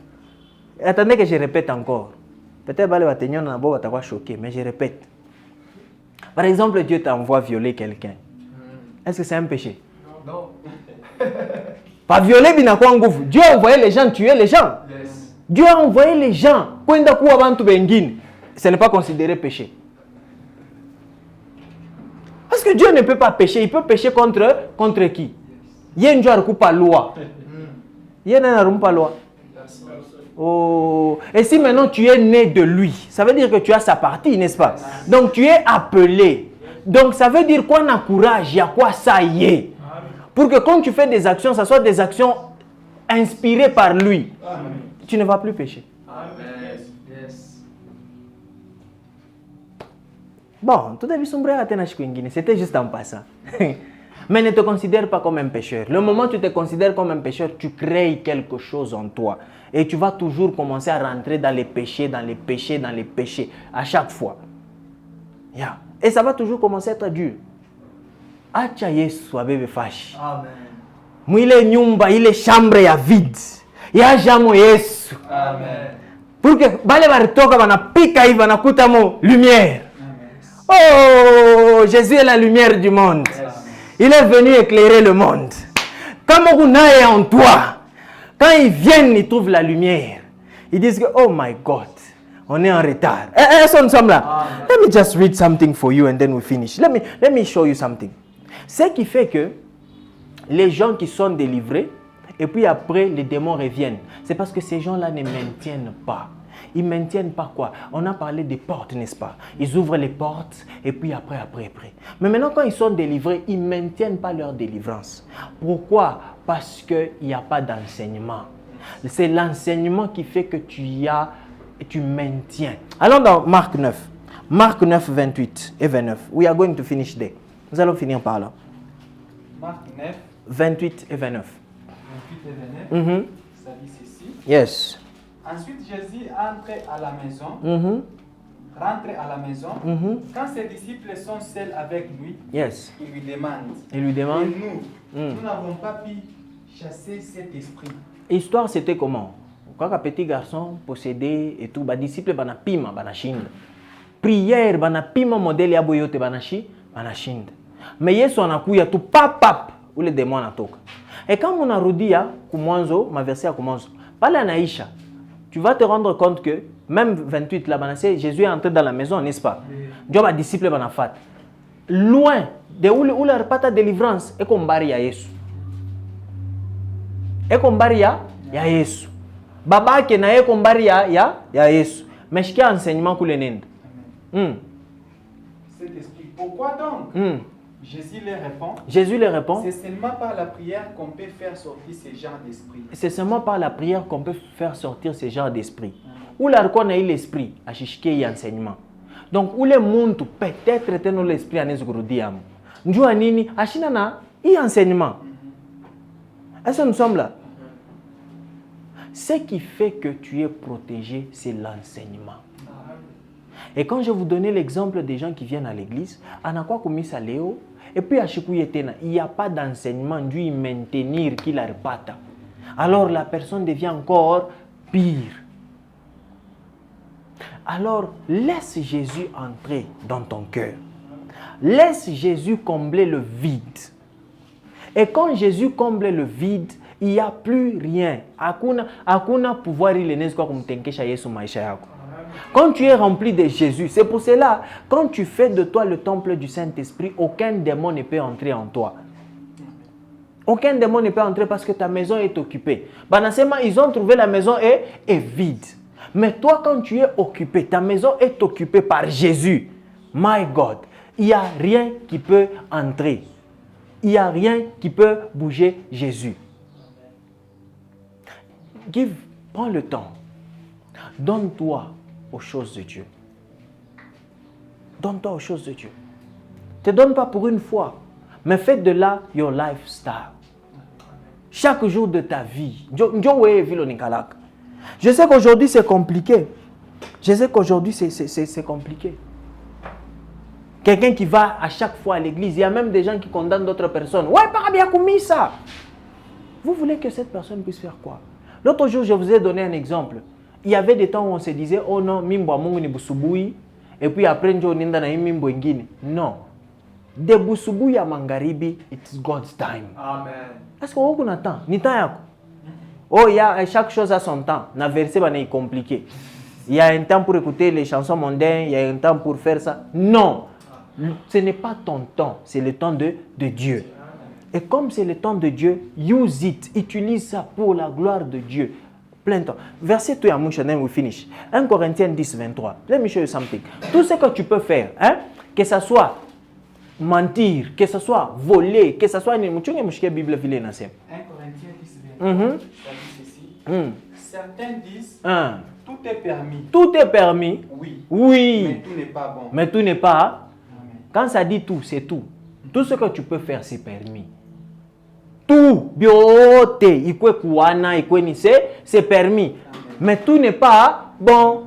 Attendez que je répète encore. Peut-être que les gens vont choqué, mais je répète. Par exemple, Dieu t'envoie violer quelqu'un. Est-ce que c'est un péché? Non. Pas violer, Dieu a envoyé les gens tuer les gens. Yes. Dieu a envoyé les gens. Ce n'est pas considéré péché. Parce que Dieu ne peut pas pécher. Il peut pécher contre qui? Il y a une loi. Il y a une loi. Oh. Et si maintenant tu es né de lui, ça veut dire que tu as sa partie, n'est-ce pas? Donc tu es appelé. Donc ça veut dire qu'on a courage, il y a quoi ça y est. Pour que quand tu fais des actions, ça soit des actions inspirées par lui. Amen. Tu ne vas plus pécher. Amen. Yes. Bon, tout à fait, c'était juste en passant. Mais ne te considère pas comme un pécheur. Le moment où tu te considères comme un pécheur, tu crées quelque chose en toi. Et tu vas toujours commencer à rentrer dans les péchés, dans les péchés, dans les péchés, à chaque fois. Yeah. Et ça va toujours commencer à être dur. Acha Yesu abebe fashi. Amen. Mwile nyumba, ile chambre ya vide. Ya jamo Yesu. Amen. Pour que bale baritoka banapika hivi banakuta mo lumière. Oh, Jésus est la lumière du monde. Yes. Il est venu éclairer le monde. Quand Moruna est en toi, quand ils viennent, ils trouvent la lumière. Ils disent que, oh my God, on est en retard. Est-ce qu'on sommes là? Let me just read something for you and then we finish. Let me show you something. Ce qui fait que les gens qui sont délivrés, et puis après, les démons reviennent. C'est parce que ces gens-là ne maintiennent pas. Ils ne maintiennent pas quoi? On a parlé des portes, n'est-ce pas? Ils ouvrent les portes et puis après. Mais maintenant, quand ils sont délivrés, ils ne maintiennent pas leur délivrance. Pourquoi? Parce qu'il n'y a pas d'enseignement. C'est l'enseignement qui fait que tu maintiens. Allons dans Marc 9. Marc 9, 28 et 29. We are going to finish there. Nous allons finir par là. Marc 9, 28 et 29. 28 et 29, ça dit ceci. Yes. Ensuite, Jésus entre à la maison, rentre à la maison. Quand ses disciples sont seuls avec lui, Yes. il lui demande. Il lui demande. Et nous n'avons pas pu chasser cet esprit. L'histoire, c'était comment? Quand un petit garçon possédé et tout, les disciples bana pima bana shinda. Prière bana pima modèle ya boyote bana shinda. Mais Yesu anakuya tu pap où les démons anatoka. Et quand on a rudia kumwanzo, ma verset à kumwanzo, pale anaisha. Tu vas te rendre compte que même 28 là, Jésus est entré dans la maison, n'est-ce pas? Dieu a disciple banafat. Loin de où leur pata délivrance et kombari ya Yesu. Et kombari ya Yesu. Baba ke na e kombari ya Yesu. Mais je enseignement pour les nègres. Cet esprit. Pourquoi donc? Jésus leur répond. C'est seulement par la prière qu'on peut faire sortir ce genre d'esprit. C'est seulement par la prière qu'on peut faire sortir ce genre d'esprit. Où la reconnaît l'esprit à chicher enseignement. Donc où le monde peut-être tenir l'esprit à nesgroudiam. Njua nini ashina na enseignement. Est-ce que nous sommes là? Ce qui fait que tu es protégé, c'est l'enseignement. Et quand je vous donnais l'exemple des gens qui viennent à l'église, anakwa kumisa leo, et puis à Chikuyetena, il n'y a pas d'enseignement du maintenir qu'il a repata. Alors la personne devient encore pire. Alors laisse Jésus entrer dans ton cœur. Laisse Jésus combler le vide. Et quand Jésus comble le vide, il n'y a plus rien. Hakuna pouvoir ilenezi kwa kumtenkesha Yesu maisha yako. Quand tu es rempli de Jésus, c'est pour cela, quand tu fais de toi le temple du Saint-Esprit, aucun démon ne peut entrer en toi. Aucun démon ne peut entrer parce que ta maison est occupée. Banasema, ils ont trouvé la maison est vide. Mais toi, quand tu es occupé, ta maison est occupée par Jésus. My God, il n'y a rien qui peut entrer. Il n'y a rien qui peut bouger Jésus. Prends le temps. Donne-toi aux choses de Dieu. Donne-toi aux choses de Dieu. Ne te donne pas pour une fois, mais fais de là your lifestyle. Chaque jour de ta vie. Je sais qu'aujourd'hui c'est compliqué. Je sais qu'aujourd'hui c'est compliqué. Quelqu'un qui va à chaque fois à l'église, il y a même des gens qui condamnent d'autres personnes. Ouais, pas bien commis ça. Vous voulez que cette personne puisse faire quoi? L'autre jour, je vous ai donné un exemple. Il y avait des temps où on se disait, oh non, mimbo amungu ni busubui, et puis après, on ninda na mimbo ingine. Non. De busubui ya mangaribi, it's God's time. Amen. Est-ce qu'on a temps? Ni temps yako. Oh, il y a chaque chose à son temps. Na verset est compliqué. Il y a un temps pour écouter les chansons mondaines, il y a un temps pour faire ça. Non. Ce n'est pas ton temps, c'est le temps de Dieu. Et comme c'est le temps de Dieu, use it. Utilise ça pour la gloire de Dieu. Plein temps. Verset 2 à Moucha, then we finish. 1 Corinthiens 10, 23. Let me show you something. Tout ce que tu peux faire, hein, que ce soit mentir, que ce soit voler, que ce soit... 1 Corinthiens 10, 23. Ça dit ceci. Certains disent, tout est permis. Tout est permis. Oui. Oui. Mais tout n'est pas bon. Mais tout n'est pas. Quand ça dit tout, c'est tout. Tout ce que tu peux faire, c'est permis. Tout, biote, c'est permis. Amen. Mais tout n'est pas bon.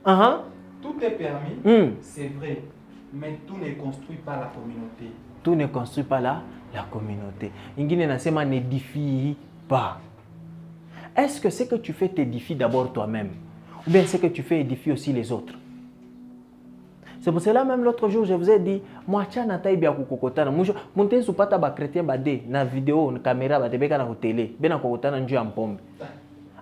Amen. Tout est permis, c'est vrai. Mais tout ne construit pas la communauté. Tout ne construit pas la communauté. Ingine nasema n'édifie pas. Est-ce que ce que tu fais t'édifie d'abord toi-même? Ou bien ce que tu fais édifie aussi les autres? C'est pour cela même l'autre jour, je vous ai dit, moi, tchana taïbia kukokotana. Monte supata ba chrétien bade na vidéo, na caméra ba tebeka na télé, bena kokotana nju ampombe.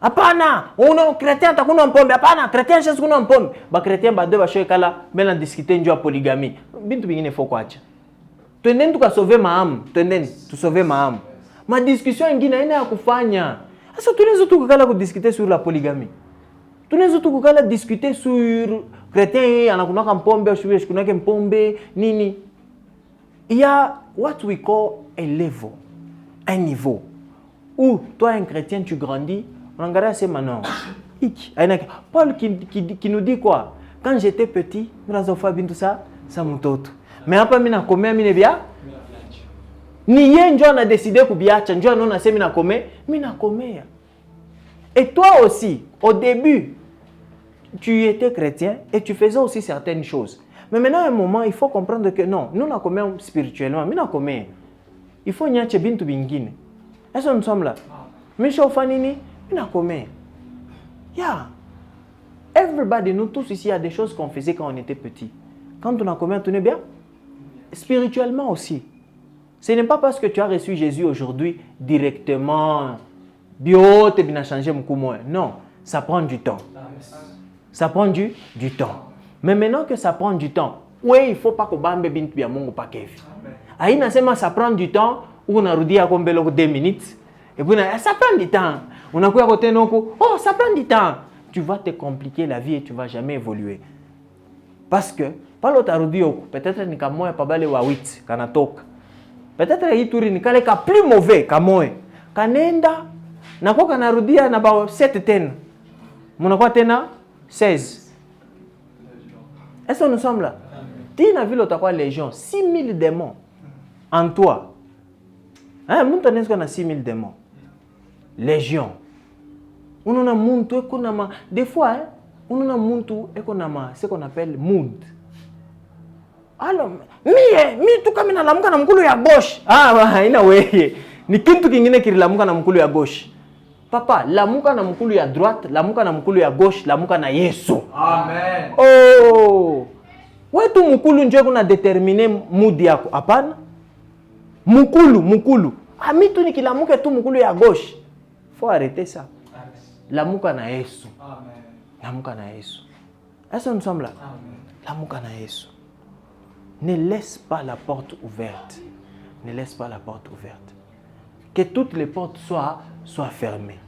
Apana, uno chrétien ta kuno ampombe, apana, chrétien chez kuno ampombe. Ba chrétien bade ba shoy kala bena discuter nju polygamie. Bintu bingine faut kwacha. Twendeni tukasauver maamu, twendeni tusauver maamu. Ma discussion ingine ina ya kufanya. Sasa tunaweza tukakala kudiscuter sur la polygamie. Tunaweza tukakala discuter sur chrétien anakunaka mpombe au shule shikunake mpombe nini. Il y a what we call a level, un niveau où toi un chrétien tu grandis, on regarde ces manon. Paul qui nous dit quoi? Quand j'étais petit, nous avons fait tout ça, ça m'autote. Mais après mina combien mina bien? Ni yé njo na décidé kubiacha, njo non na se mina combien. Et toi aussi, au début, tu étais chrétien et tu faisais aussi certaines choses. Mais maintenant, à un moment, il faut comprendre que non, nous n'avons combien spirituellement, mais nous combien. Il faut n'y bintu bingine. Est-ce que nous sommes là? Mais chofanini, nous combien. Yeah. Everybody, nous tous ici, il y a des choses qu'on faisait quand on était petit. Quand on a combien, tu es bien? Spirituellement aussi. Ce n'est pas parce que tu as reçu Jésus aujourd'hui directement, bio, tu as changé beaucoup moins. Non, ça prend du temps. Ça prend du temps. Mais maintenant que ça prend du temps, oui, il ne faut pas que Bambe bintu ya Mungu pa kevi. Aïna sema ça prend du temps, ou on a rudi à combien 2 minutes, et puis ça prend du temps. On a quoi à côté noko, oh ça prend du temps. Tu vas te compliquer la vie et tu ne vas jamais évoluer. Parce que, pas l'autre rudi peut-être ni kamoya pa bale wa 8, kanatoka. Peut-être ituri ni kale ka plus mauvais kamoya. Kanenda, na kwa kanarudia na ba 7 tena. Munakuwa tena 16. Est-ce que nous sommes là? Tu as vu l'autre légion, 6000 démons en toi. Hein, nous avons 6000 démons. Légion. On a monté des fois, hein, On a muntu ce qu'on appelle mood. Alors, mi tu kama nalamuka na mkulu ya gauche. Haina wewe. Ni kintu kingine kililamuka na mkulu ya gauche. Papa, lamuka na mkulu ya droite, lamuka na mkulu ya gauche, lamuka na Yesu. Amen. Oh! Wetu mkulu njo kuna determine mood yako. Hapana? Mkulu. Mitu nikilamuka tu mkulu ya gauche. Faut arrêter ça. Lamuka na Yesu. Amen. Lamuka na Yesu. Est-ce que nous sommes là? Amen. Lamuka na Yesu. Ne laisse pas la porte ouverte. Ne laisse pas la porte ouverte. Que toutes les portes soient fermées.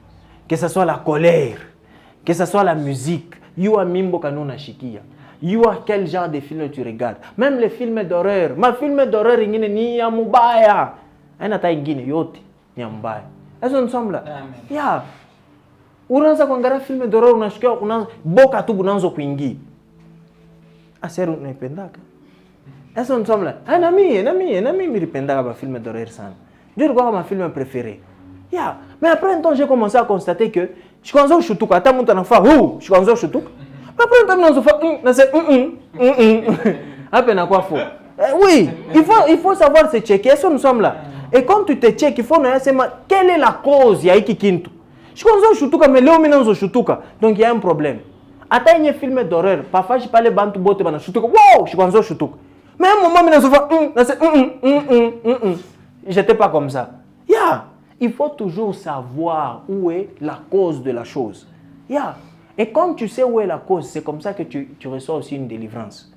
Que ce soit la colère, que ce soit la musique. Yua mimbo kanuna shikia. Yua quel genre de film tu regardes. Même les films d'horreur. Ma film d'horreur ingine ni ya mubaya. Aina ta ingine yote ni ya mubaya. Est-ce que nous sommes là? Amen. Yeah. Unaanza kuangalia film d'horreur unashikia unaanza boka tu unaanza kuingia. Aseru unaipendaka. Est-ce que nous sommes là? Na mimi nilipendaka ba film d'horreur sana. Ndio ilikuwa kama film préféré. Yeah. Mais après un temps j'ai commencé à constater que je commençais à chutuka hata mtu anafaa je commençais à chutuka. Après un temps naanza na c'est Hapa na kwa faux. Oui, il faut savoir se checker. Est-ce que nous sommes là? Et quand tu te check, il faut nous savoir quelle est la cause ya hiki kintu. Je commençais à chutuka mais leo mimi naanza chutuka. Donc il y a un problème. Hata yenye film d'horreur, parfois je parle bantu bote bana chutuka. Wow, je commençais à chutuka. Mais à un moment, j'étais pas comme ça. Yeah. Il faut toujours savoir où est la cause de la chose. Yeah. Et quand tu sais où est la cause, c'est comme ça que tu reçois aussi une délivrance.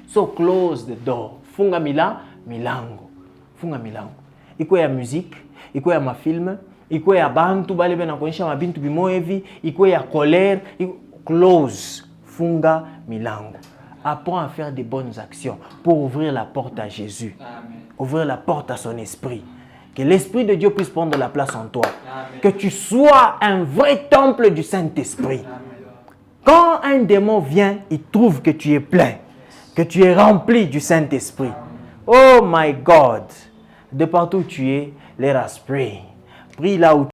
So close the door. Funga milango. Funga milango. Iko ya musique, iko ya mafilm, iko ya bantu bale bena kuonyesha mabintu bimoevi, iko ya colère, close. Funga milango. Apprends à faire des bonnes actions pour ouvrir la porte à Jésus. Amen. Ouvrir la porte à son esprit. Que l'Esprit de Dieu puisse prendre la place en toi. Amen. Que tu sois un vrai temple du Saint-Esprit. Quand un démon vient, il trouve que tu es plein. Que tu es rempli du Saint-Esprit. Oh my God. De partout où tu es, let us pray. Prie là où